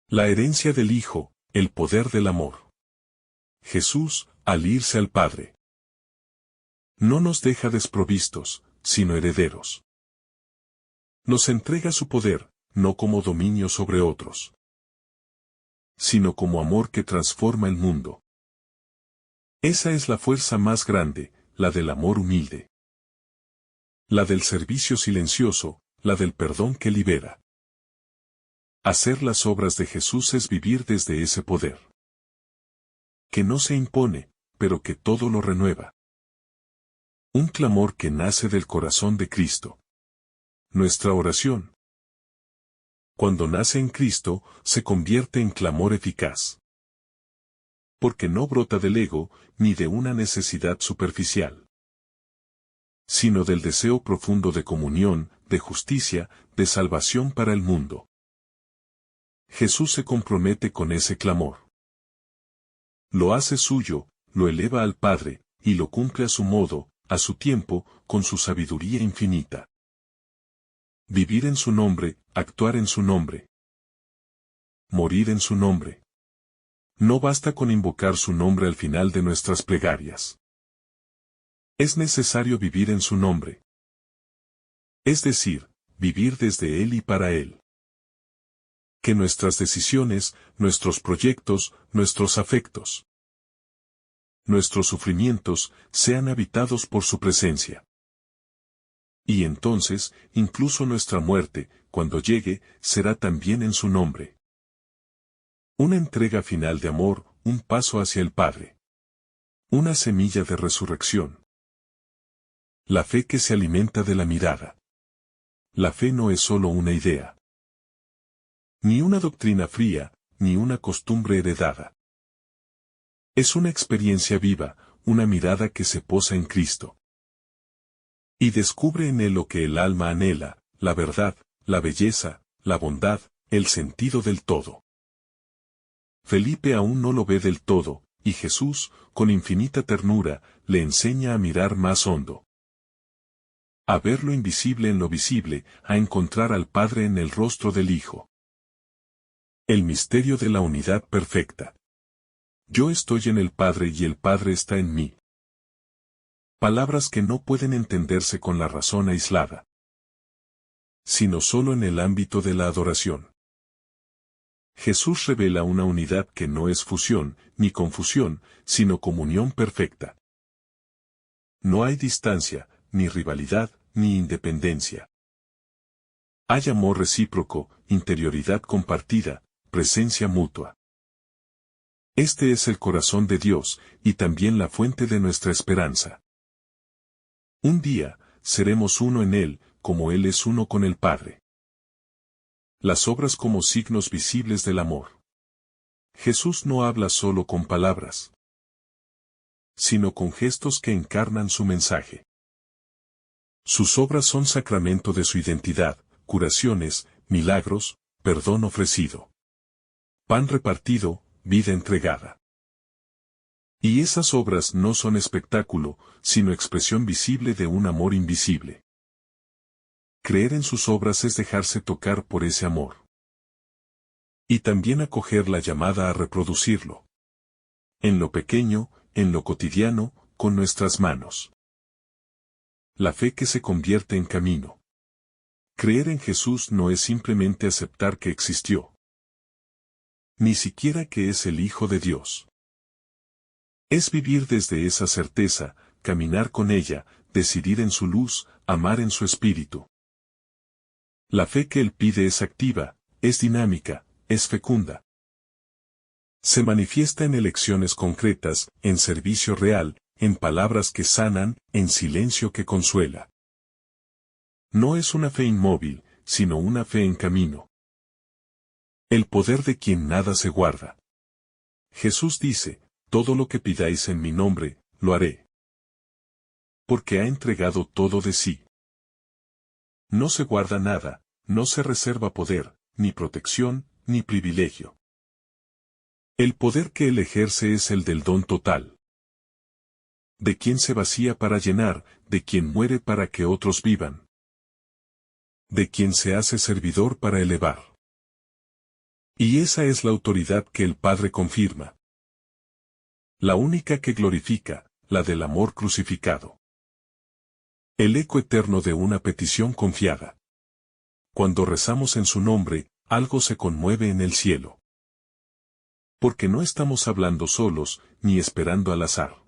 La herencia del Hijo, el poder del amor. Jesús, al irse al Padre, no nos deja desprovistos, sino herederos. Nos entrega su poder, no como dominio sobre otros, sino como amor que transforma el mundo. Esa es la fuerza más grande, la del amor humilde. La del servicio silencioso, la del perdón que libera. Hacer las obras de Jesús es vivir desde ese poder. Que no se impone, pero que todo lo renueva. Un clamor que nace del corazón de Cristo. Nuestra oración, cuando nace en Cristo, se convierte en clamor eficaz. Porque no brota del ego, ni de una necesidad superficial, sino del deseo profundo de comunión, de justicia, de salvación para el mundo. Jesús se compromete con ese clamor. Lo hace suyo, lo eleva al Padre, y lo cumple a su modo, a su tiempo, con su sabiduría infinita. Vivir en su nombre, actuar en su nombre. Morir en su nombre. No basta con invocar su nombre al final de nuestras plegarias. Es necesario vivir en su nombre. Es decir, vivir desde Él y para Él. Que nuestras decisiones, nuestros proyectos, nuestros afectos, nuestros sufrimientos, sean habitados por su presencia. Y entonces, incluso nuestra muerte, cuando llegue, será también en su nombre. Una entrega final de amor, un paso hacia el Padre. Una semilla de resurrección. La fe que se alimenta de la mirada. La fe no es solo una idea. Ni una doctrina fría, ni una costumbre heredada. Es una experiencia viva, una mirada que se posa en Cristo. Y descubre en Él lo que el alma anhela, la verdad, la belleza, la bondad, el sentido del todo. Felipe aún no lo ve del todo, y Jesús, con infinita ternura, le enseña a mirar más hondo. A ver lo invisible en lo visible, a encontrar al Padre en el rostro del Hijo. El misterio de la unidad perfecta. Yo estoy en el Padre y el Padre está en mí. Palabras que no pueden entenderse con la razón aislada, sino solo en el ámbito de la adoración. Jesús revela una unidad que no es fusión, ni confusión, sino comunión perfecta. No hay distancia, ni rivalidad, ni independencia. Hay amor recíproco, interioridad compartida, presencia mutua. Este es el corazón de Dios, y también la fuente de nuestra esperanza. Un día, seremos uno en Él, como Él es uno con el Padre. Las obras como signos visibles del amor. Jesús no habla solo con palabras, sino con gestos que encarnan su mensaje. Sus obras son sacramento de su identidad, curaciones, milagros, perdón ofrecido. Pan repartido, vida entregada. Y esas obras no son espectáculo, sino expresión visible de un amor invisible. Creer en sus obras es dejarse tocar por ese amor. Y también acoger la llamada a reproducirlo. En lo pequeño, en lo cotidiano, con nuestras manos. La fe que se convierte en camino. Creer en Jesús no es simplemente aceptar que existió. Ni siquiera que es el Hijo de Dios. Es vivir desde esa certeza, caminar con ella, decidir en su luz, amar en su espíritu. La fe que Él pide es activa, es dinámica, es fecunda. Se manifiesta en elecciones concretas, en servicio real, en palabras que sanan, en silencio que consuela. No es una fe inmóvil, sino una fe en camino. El poder de quien nada se guarda. Jesús dice, todo lo que pidáis en mi nombre, lo haré. Porque ha entregado todo de sí. No se guarda nada, no se reserva poder, ni protección, ni privilegio. El poder que Él ejerce es el del don total. De quien se vacía para llenar, de quien muere para que otros vivan. De quien se hace servidor para elevar. Y esa es la autoridad que el Padre confirma. La única que glorifica, la del amor crucificado. El eco eterno de una petición confiada. Cuando rezamos en su nombre, algo se conmueve en el cielo. Porque no estamos hablando solos, ni esperando al azar.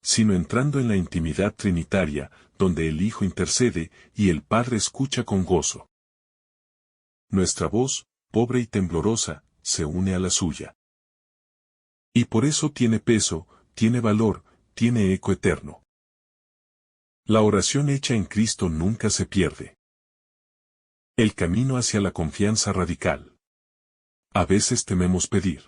Sino entrando en la intimidad trinitaria, donde el Hijo intercede, y el Padre escucha con gozo. Nuestra voz, pobre y temblorosa, se une a la suya. Y por eso tiene peso, tiene valor, tiene eco eterno. La oración hecha en Cristo nunca se pierde. El camino hacia la confianza radical. A veces tememos pedir.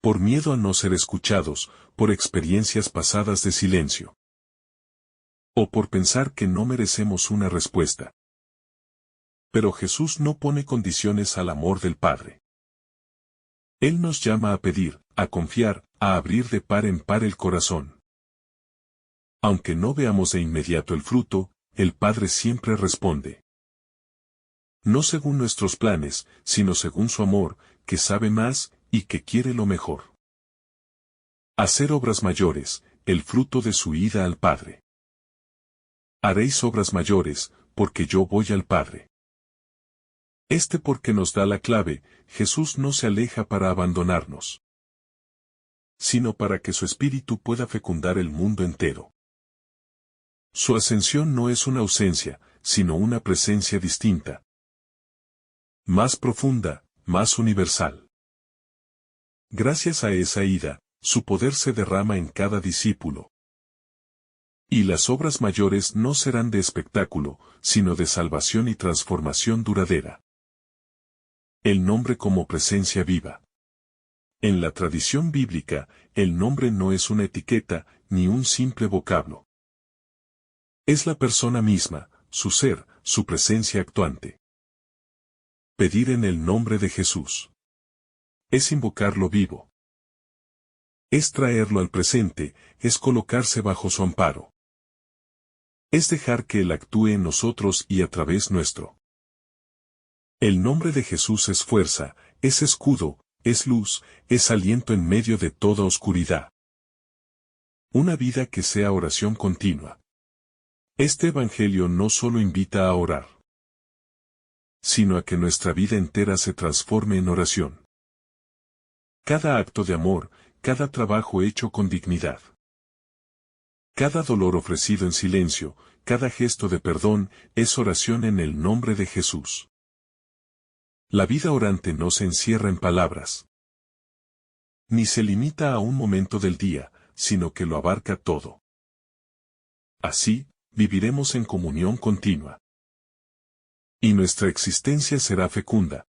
Por miedo a no ser escuchados, por experiencias pasadas de silencio. O por pensar que no merecemos una respuesta. Pero Jesús no pone condiciones al amor del Padre. Él nos llama a pedir, a confiar, a abrir de par en par el corazón. Aunque no veamos de inmediato el fruto, el Padre siempre responde. No según nuestros planes, sino según su amor, que sabe más, y que quiere lo mejor. Hacer obras mayores, el fruto de su ida al Padre. Haréis obras mayores, porque yo voy al Padre. Porque nos da la clave, Jesús no se aleja para abandonarnos, sino para que su Espíritu pueda fecundar el mundo entero. Su ascensión no es una ausencia, sino una presencia distinta. Más profunda, más universal. Gracias a esa ida, su poder se derrama en cada discípulo. Y las obras mayores no serán de espectáculo, sino de salvación y transformación duradera. El nombre como presencia viva. En la tradición bíblica, el nombre no es una etiqueta, ni un simple vocablo. Es la persona misma, su ser, su presencia actuante. Pedir en el nombre de Jesús. Es invocarlo vivo. Es traerlo al presente, es colocarse bajo su amparo. Es dejar que Él actúe en nosotros y a través nuestro. El nombre de Jesús es fuerza, es escudo, es luz, es aliento en medio de toda oscuridad. Una vida que sea oración continua. Este Evangelio no solo invita a orar, sino a que nuestra vida entera se transforme en oración. Cada acto de amor, cada trabajo hecho con dignidad. Cada dolor ofrecido en silencio, cada gesto de perdón, es oración en el nombre de Jesús. La vida orante no se encierra en palabras, ni se limita a un momento del día, sino que lo abarca todo. Así, viviremos en comunión continua. Y nuestra existencia será fecunda.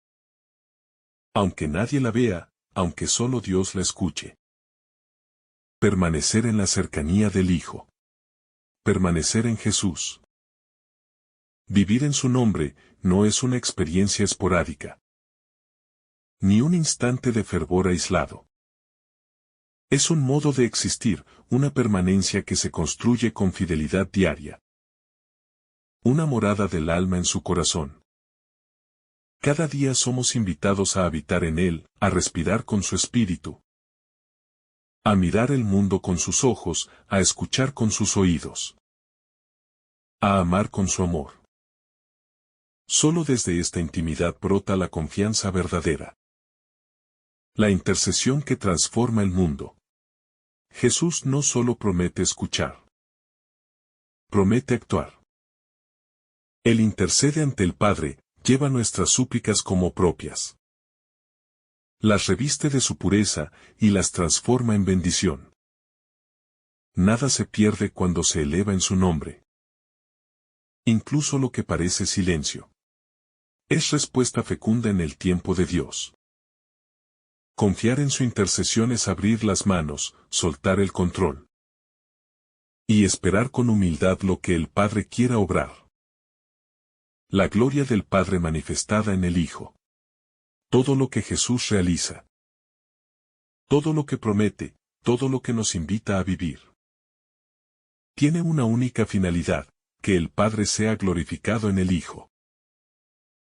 Aunque nadie la vea, aunque solo Dios la escuche. Permanecer en la cercanía del Hijo. Permanecer en Jesús. Vivir en su nombre, no es una experiencia esporádica. Ni un instante de fervor aislado. Es un modo de existir, una permanencia que se construye con fidelidad diaria. Una morada del alma en su corazón. Cada día somos invitados a habitar en él, a respirar con su espíritu. A mirar el mundo con sus ojos, a escuchar con sus oídos. A amar con su amor. Solo desde esta intimidad brota la confianza verdadera. La intercesión que transforma el mundo. Jesús no solo promete escuchar. Promete actuar. Él intercede ante el Padre, lleva nuestras súplicas como propias. Las reviste de su pureza, y las transforma en bendición. Nada se pierde cuando se eleva en su nombre. Incluso lo que parece silencio. Es respuesta fecunda en el tiempo de Dios. Confiar en su intercesión es abrir las manos, soltar el control. Y esperar con humildad lo que el Padre quiera obrar. La gloria del Padre manifestada en el Hijo. Todo lo que Jesús realiza. Todo lo que promete, todo lo que nos invita a vivir. Tiene una única finalidad, que el Padre sea glorificado en el Hijo.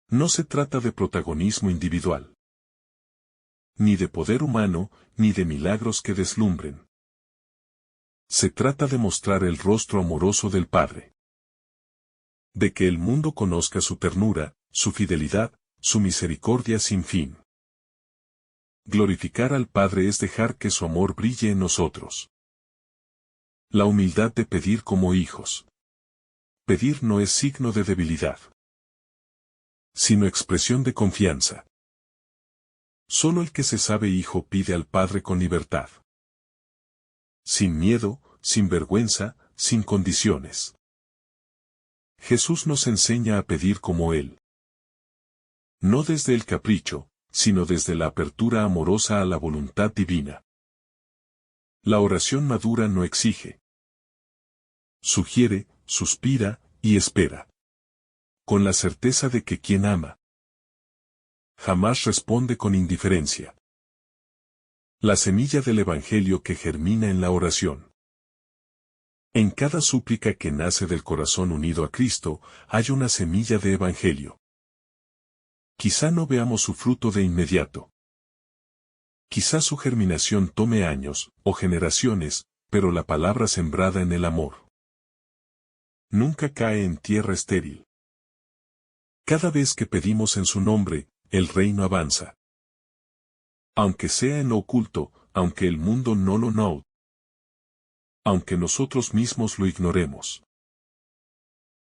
No se trata de protagonismo individual. Ni de poder humano, ni de milagros que deslumbren. Se trata de mostrar el rostro amoroso del Padre. De que el mundo conozca su ternura, su fidelidad, su misericordia sin fin. Glorificar al Padre es dejar que su amor brille en nosotros. La humildad de pedir como hijos. Pedir no es signo de debilidad, sino expresión de confianza. Solo el que se sabe hijo pide al Padre con libertad. sin miedo, sin vergüenza, sin condiciones. Jesús nos enseña a pedir como Él. No desde el capricho, sino desde la apertura amorosa a la voluntad divina. La oración madura no exige. Sugiere, suspira y espera. Con la certeza de que quien ama jamás responde con indiferencia. La semilla del Evangelio que germina en la oración. En cada súplica que nace del corazón unido a Cristo, hay una semilla de Evangelio. Quizá no veamos su fruto de inmediato. Quizá su germinación tome años, o generaciones, pero la palabra sembrada en el amor nunca cae en tierra estéril. Cada vez que pedimos en su nombre, el reino avanza. Aunque sea en lo oculto, aunque el mundo no lo note, aunque nosotros mismos lo ignoremos.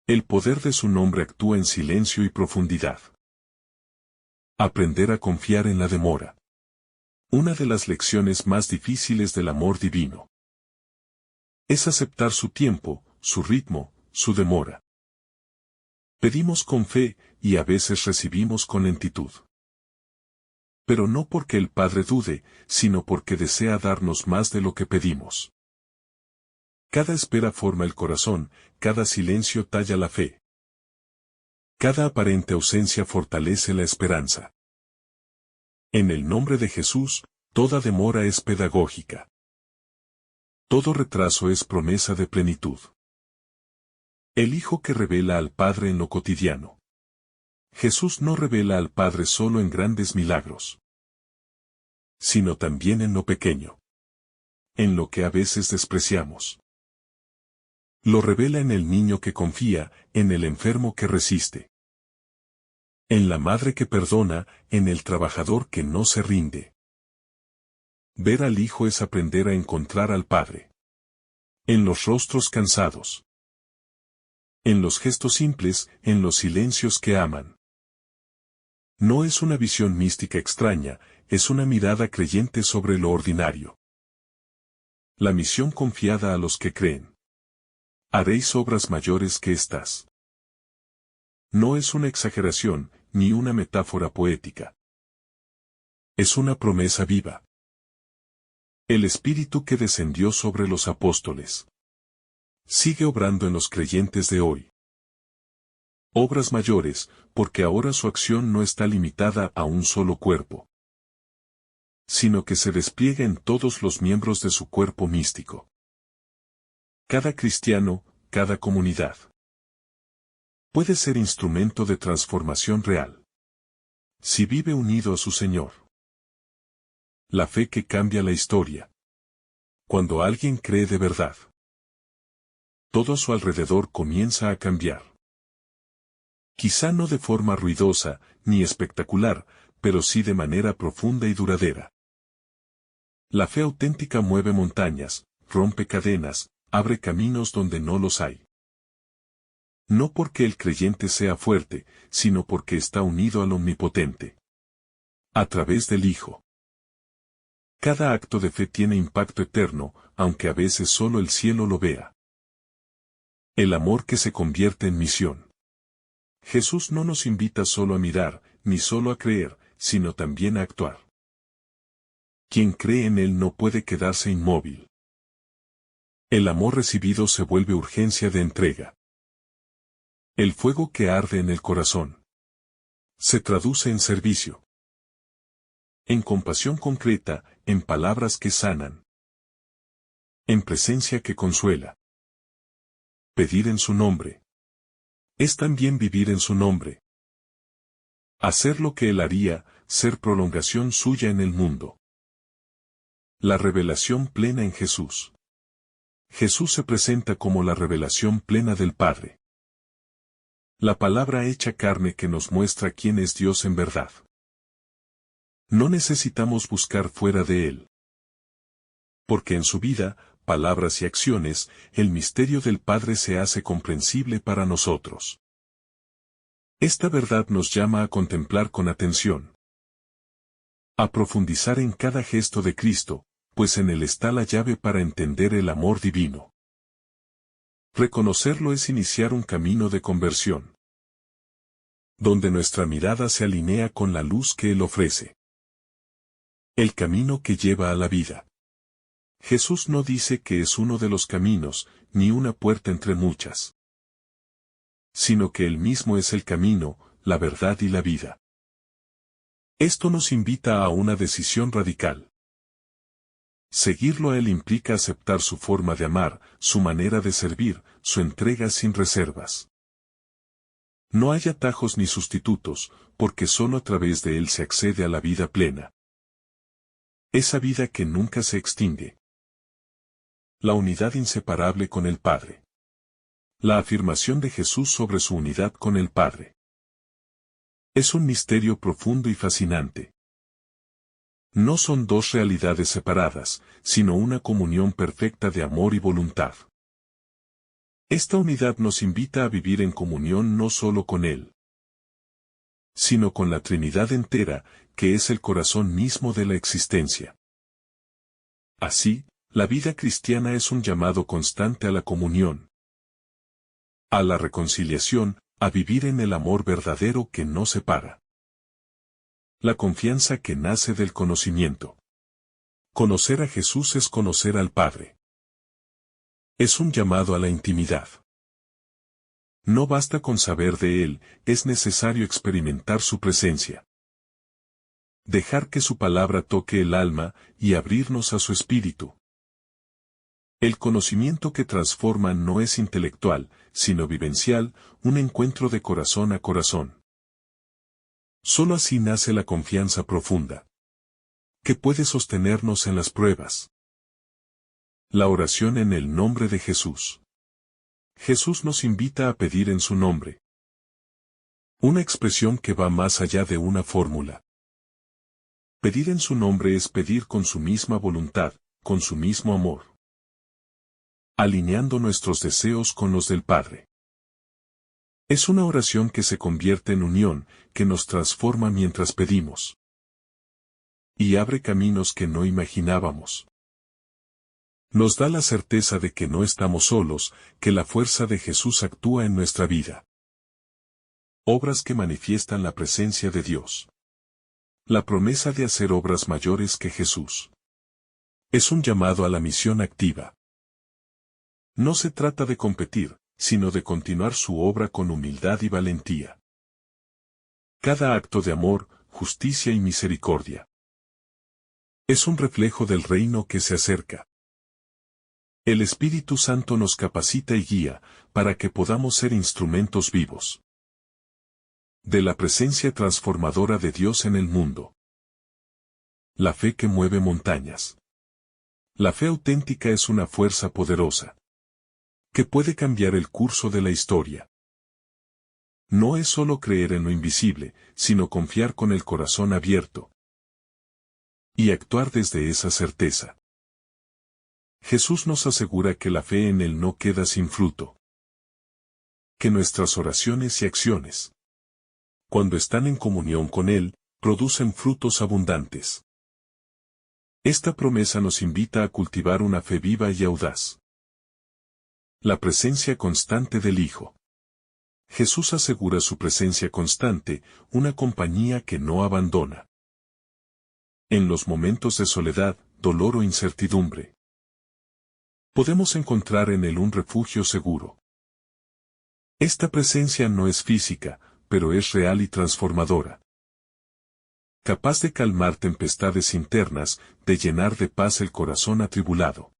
El poder de su nombre actúa en silencio y profundidad. Aprender a confiar en la demora. Una de las lecciones más difíciles del amor divino es aceptar su tiempo, su ritmo, su demora. Pedimos con fe, y a veces recibimos con lentitud. Pero no porque el Padre dude, sino porque desea darnos más de lo que pedimos. Cada espera forma el corazón, cada silencio talla la fe. Cada aparente ausencia fortalece la esperanza. En el nombre de Jesús, toda demora es pedagógica. Todo retraso es promesa de plenitud. El Hijo que revela al Padre en lo cotidiano. Jesús no revela al Padre solo en grandes milagros, sino también en lo pequeño. En lo que a veces despreciamos. Lo revela en el niño que confía, en el enfermo que resiste. En la madre que perdona, en el trabajador que no se rinde. Ver al Hijo es aprender a encontrar al Padre. En los rostros cansados. En los gestos simples, en los silencios que aman. No es una visión mística extraña, es una mirada creyente sobre lo ordinario. La misión confiada a los que creen. Haréis obras mayores que estas. No es una exageración, ni una metáfora poética. Es una promesa viva. El Espíritu que descendió sobre los apóstoles sigue obrando en los creyentes de hoy. Obras mayores, porque ahora su acción no está limitada a un solo cuerpo, sino que se despliega en todos los miembros de su cuerpo místico. Cada cristiano, cada comunidad, puede ser instrumento de transformación real, si vive unido a su Señor. La fe que cambia la historia. Cuando alguien cree de verdad, todo a su alrededor comienza a cambiar. Quizá no de forma ruidosa, ni espectacular, pero sí de manera profunda y duradera. La fe auténtica mueve montañas, rompe cadenas, abre caminos donde no los hay. No porque el creyente sea fuerte, sino porque está unido al Omnipotente. A través del Hijo. Cada acto de fe tiene impacto eterno, aunque a veces solo el cielo lo vea. El amor que se convierte en misión. Jesús no nos invita solo a mirar, ni solo a creer, sino también a actuar. Quien cree en Él no puede quedarse inmóvil. El amor recibido se vuelve urgencia de entrega. El fuego que arde en el corazón se traduce en servicio. En compasión concreta, en palabras que sanan. En presencia que consuela. Pedir en su nombre. Es también vivir en su nombre. Hacer lo que Él haría, ser prolongación suya en el mundo. La revelación plena en Jesús. Jesús se presenta como la revelación plena del Padre. La palabra hecha carne que nos muestra quién es Dios en verdad. No necesitamos buscar fuera de Él. Porque en su vida, palabras y acciones, el misterio del Padre se hace comprensible para nosotros. Esta verdad nos llama a contemplar con atención. A profundizar en cada gesto de Cristo, pues en él está la llave para entender el amor divino. Reconocerlo es iniciar un camino de conversión, donde nuestra mirada se alinea con la luz que él ofrece. El camino que lleva a la vida. Jesús no dice que es uno de los caminos, ni una puerta entre muchas, sino que él mismo es el camino, la verdad y la vida. Esto nos invita a una decisión radical. Seguirlo a él implica aceptar su forma de amar, su manera de servir, su entrega sin reservas. No hay atajos ni sustitutos, porque solo a través de él se accede a la vida plena. Esa vida que nunca se extingue. La unidad inseparable con el Padre. La afirmación de Jesús sobre su unidad con el Padre. Es un misterio profundo y fascinante. No son dos realidades separadas, sino una comunión perfecta de amor y voluntad. Esta unidad nos invita a vivir en comunión no solo con Él, sino con la Trinidad entera, que es el corazón mismo de la existencia. Así, la vida cristiana es un llamado constante a la comunión, a la reconciliación, a vivir en el amor verdadero que no separa. La confianza que nace del conocimiento. Conocer a Jesús es conocer al Padre. Es un llamado a la intimidad. No basta con saber de Él, es necesario experimentar su presencia. Dejar que su palabra toque el alma y abrirnos a su espíritu. El conocimiento que transforma no es intelectual, sino vivencial, un encuentro de corazón a corazón. Solo así nace la confianza profunda, que puede sostenernos en las pruebas. La oración en el nombre de Jesús. Jesús nos invita a pedir en su nombre. Una expresión que va más allá de una fórmula. Pedir en su nombre es pedir con su misma voluntad, con su mismo amor, alineando nuestros deseos con los del Padre. Es una oración que se convierte en unión, que nos transforma mientras pedimos. Y abre caminos que no imaginábamos. Nos da la certeza de que no estamos solos, que la fuerza de Jesús actúa en nuestra vida. Obras que manifiestan la presencia de Dios. La promesa de hacer obras mayores que Jesús. Es un llamado a la misión activa. No se trata de competir, sino de continuar su obra con humildad y valentía. Cada acto de amor, justicia y misericordia es un reflejo del reino que se acerca. El Espíritu Santo nos capacita y guía, para que podamos ser instrumentos vivos de la presencia transformadora de Dios en el mundo. La fe que mueve montañas. La fe auténtica es una fuerza poderosa que puede cambiar el curso de la historia. No es solo creer en lo invisible, sino confiar con el corazón abierto y actuar desde esa certeza. Jesús nos asegura que la fe en Él no queda sin fruto. Que nuestras oraciones y acciones, cuando están en comunión con Él, producen frutos abundantes. Esta promesa nos invita a cultivar una fe viva y audaz. La presencia constante del Hijo. Jesús asegura su presencia constante, una compañía que no abandona. En los momentos de soledad, dolor o incertidumbre, podemos encontrar en Él un refugio seguro. Esta presencia no es física, pero es real y transformadora. Capaz de calmar tempestades internas, de llenar de paz el corazón atribulado.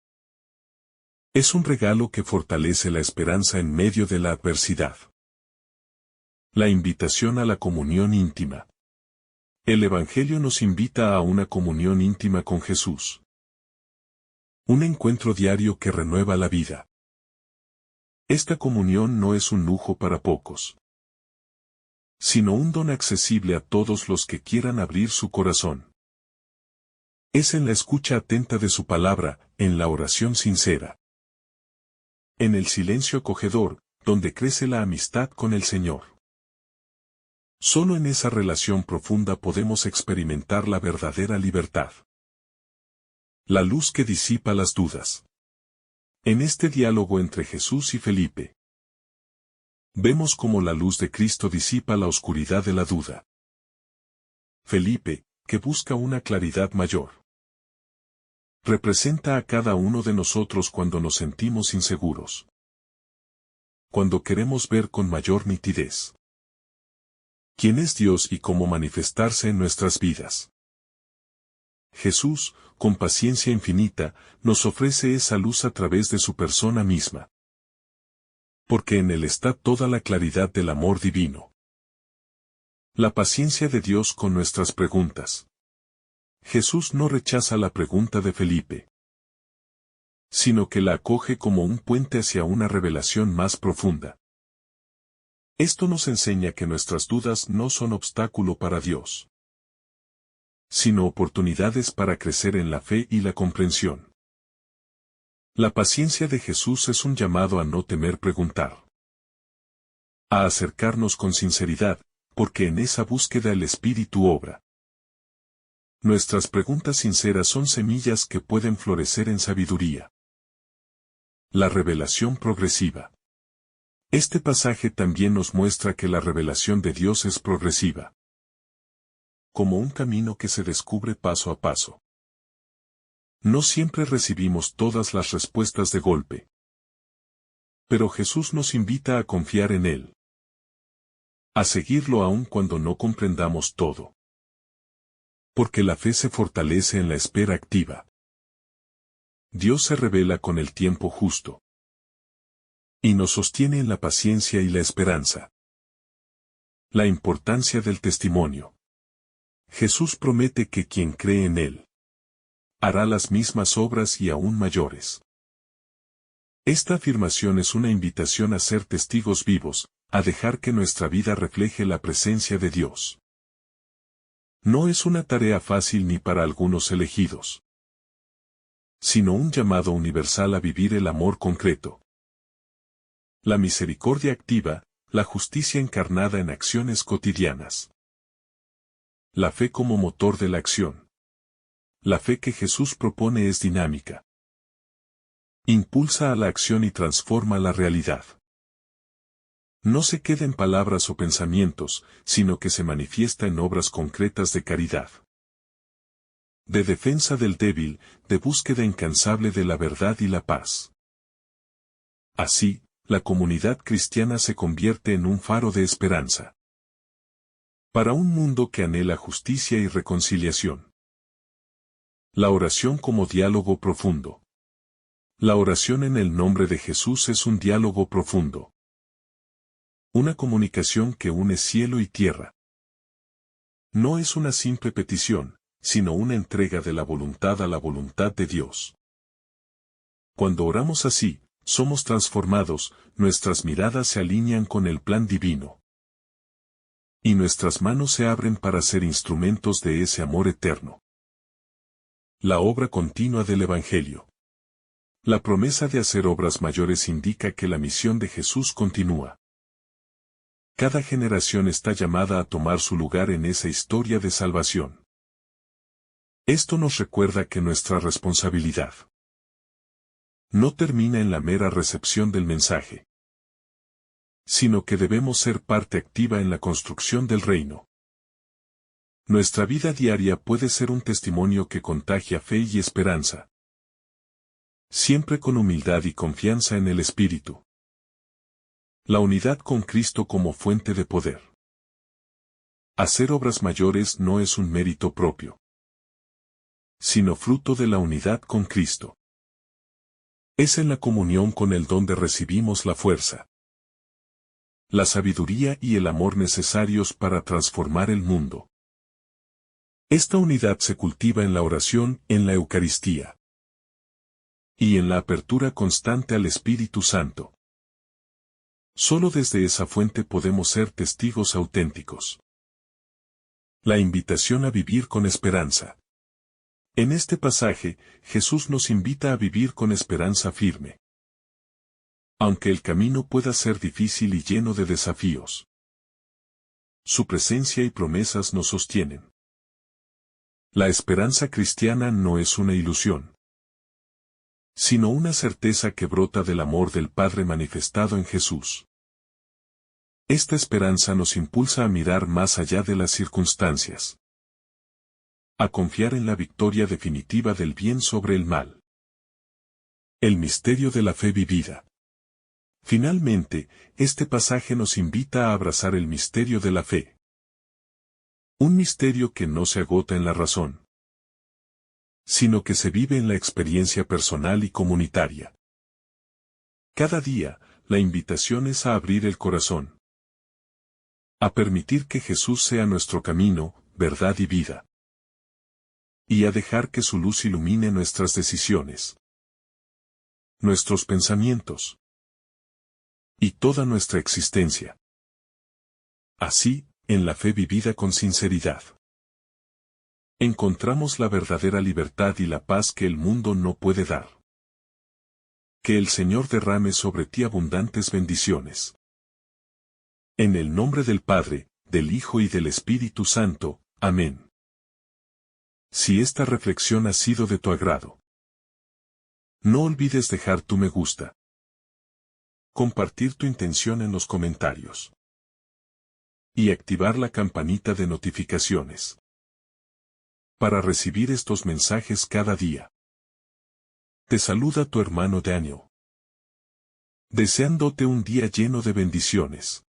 Es un regalo que fortalece la esperanza en medio de la adversidad. La invitación a la comunión íntima. El Evangelio nos invita a una comunión íntima con Jesús. Un encuentro diario que renueva la vida. Esta comunión no es un lujo para pocos, sino un don accesible a todos los que quieran abrir su corazón. Es en la escucha atenta de su palabra, en la oración sincera, en el silencio acogedor, donde crece la amistad con el Señor. Solo en esa relación profunda podemos experimentar la verdadera libertad. La luz que disipa las dudas. En este diálogo entre Jesús y Felipe, vemos cómo la luz de Cristo disipa la oscuridad de la duda. Felipe, que busca una claridad mayor, representa a cada uno de nosotros cuando nos sentimos inseguros, cuando queremos ver con mayor nitidez quién es Dios y cómo manifestarse en nuestras vidas. Jesús, con paciencia infinita, nos ofrece esa luz a través de su persona misma. Porque en Él está toda la claridad del amor divino. La paciencia de Dios con nuestras preguntas. Jesús no rechaza la pregunta de Felipe, sino que la acoge como un puente hacia una revelación más profunda. Esto nos enseña que nuestras dudas no son obstáculo para Dios, sino oportunidades para crecer en la fe y la comprensión. La paciencia de Jesús es un llamado a no temer preguntar, a acercarnos con sinceridad, porque en esa búsqueda el Espíritu obra. Nuestras preguntas sinceras son semillas que pueden florecer en sabiduría. La revelación progresiva. Este pasaje también nos muestra que la revelación de Dios es progresiva, como un camino que se descubre paso a paso. No siempre recibimos todas las respuestas de golpe, pero Jesús nos invita a confiar en Él, a seguirlo aun cuando no comprendamos todo. Porque la fe se fortalece en la espera activa. Dios se revela con el tiempo justo, y nos sostiene en la paciencia y la esperanza. La importancia del testimonio. Jesús promete que quien cree en Él hará las mismas obras y aún mayores. Esta afirmación es una invitación a ser testigos vivos, a dejar que nuestra vida refleje la presencia de Dios. No es una tarea fácil ni para algunos elegidos, sino un llamado universal a vivir el amor concreto. La misericordia activa, la justicia encarnada en acciones cotidianas. La fe como motor de la acción. La fe que Jesús propone es dinámica. Impulsa a la acción y transforma la realidad. No se queda en palabras o pensamientos, sino que se manifiesta en obras concretas de caridad, de defensa del débil, de búsqueda incansable de la verdad y la paz. Así, la comunidad cristiana se convierte en un faro de esperanza para un mundo que anhela justicia y reconciliación. La oración como diálogo profundo. La oración en el nombre de Jesús es un diálogo profundo. Una comunicación que une cielo y tierra. No es una simple petición, sino una entrega de la voluntad a la voluntad de Dios. Cuando oramos así, somos transformados, nuestras miradas se alinean con el plan divino. Y nuestras manos se abren para ser instrumentos de ese amor eterno. La obra continua del Evangelio. La promesa de hacer obras mayores indica que la misión de Jesús continúa. Cada generación está llamada a tomar su lugar en esa historia de salvación. Esto nos recuerda que nuestra responsabilidad no termina en la mera recepción del mensaje, sino que debemos ser parte activa en la construcción del reino. Nuestra vida diaria puede ser un testimonio que contagia fe y esperanza, siempre con humildad y confianza en el Espíritu. La unidad con Cristo como fuente de poder. Hacer obras mayores no es un mérito propio, sino fruto de la unidad con Cristo. Es en la comunión con Él donde recibimos la fuerza, la sabiduría y el amor necesarios para transformar el mundo. Esta unidad se cultiva en la oración, en la Eucaristía, y en la apertura constante al Espíritu Santo. Solo desde esa fuente podemos ser testigos auténticos. La invitación a vivir con esperanza. En este pasaje, Jesús nos invita a vivir con esperanza firme. Aunque el camino pueda ser difícil y lleno de desafíos, su presencia y promesas nos sostienen. La esperanza cristiana no es una ilusión, sino una certeza que brota del amor del Padre manifestado en Jesús. Esta esperanza nos impulsa a mirar más allá de las circunstancias, a confiar en la victoria definitiva del bien sobre el mal. El misterio de la fe vivida. Finalmente, este pasaje nos invita a abrazar el misterio de la fe. Un misterio que no se agota en la razón, sino que se vive en la experiencia personal y comunitaria. Cada día, la invitación es a abrir el corazón, a permitir que Jesús sea nuestro camino, verdad y vida, y a dejar que su luz ilumine nuestras decisiones, nuestros pensamientos y toda nuestra existencia. Así, en la fe vivida con sinceridad, encontramos la verdadera libertad y la paz que el mundo no puede dar. Que el Señor derrame sobre ti abundantes bendiciones. En el nombre del Padre, del Hijo y del Espíritu Santo. Amén. Si esta reflexión ha sido de tu agrado, no olvides dejar tu me gusta, compartir tu intención en los comentarios y activar la campanita de notificaciones para recibir estos mensajes cada día. Te saluda tu hermano Daniel, deseándote un día lleno de bendiciones.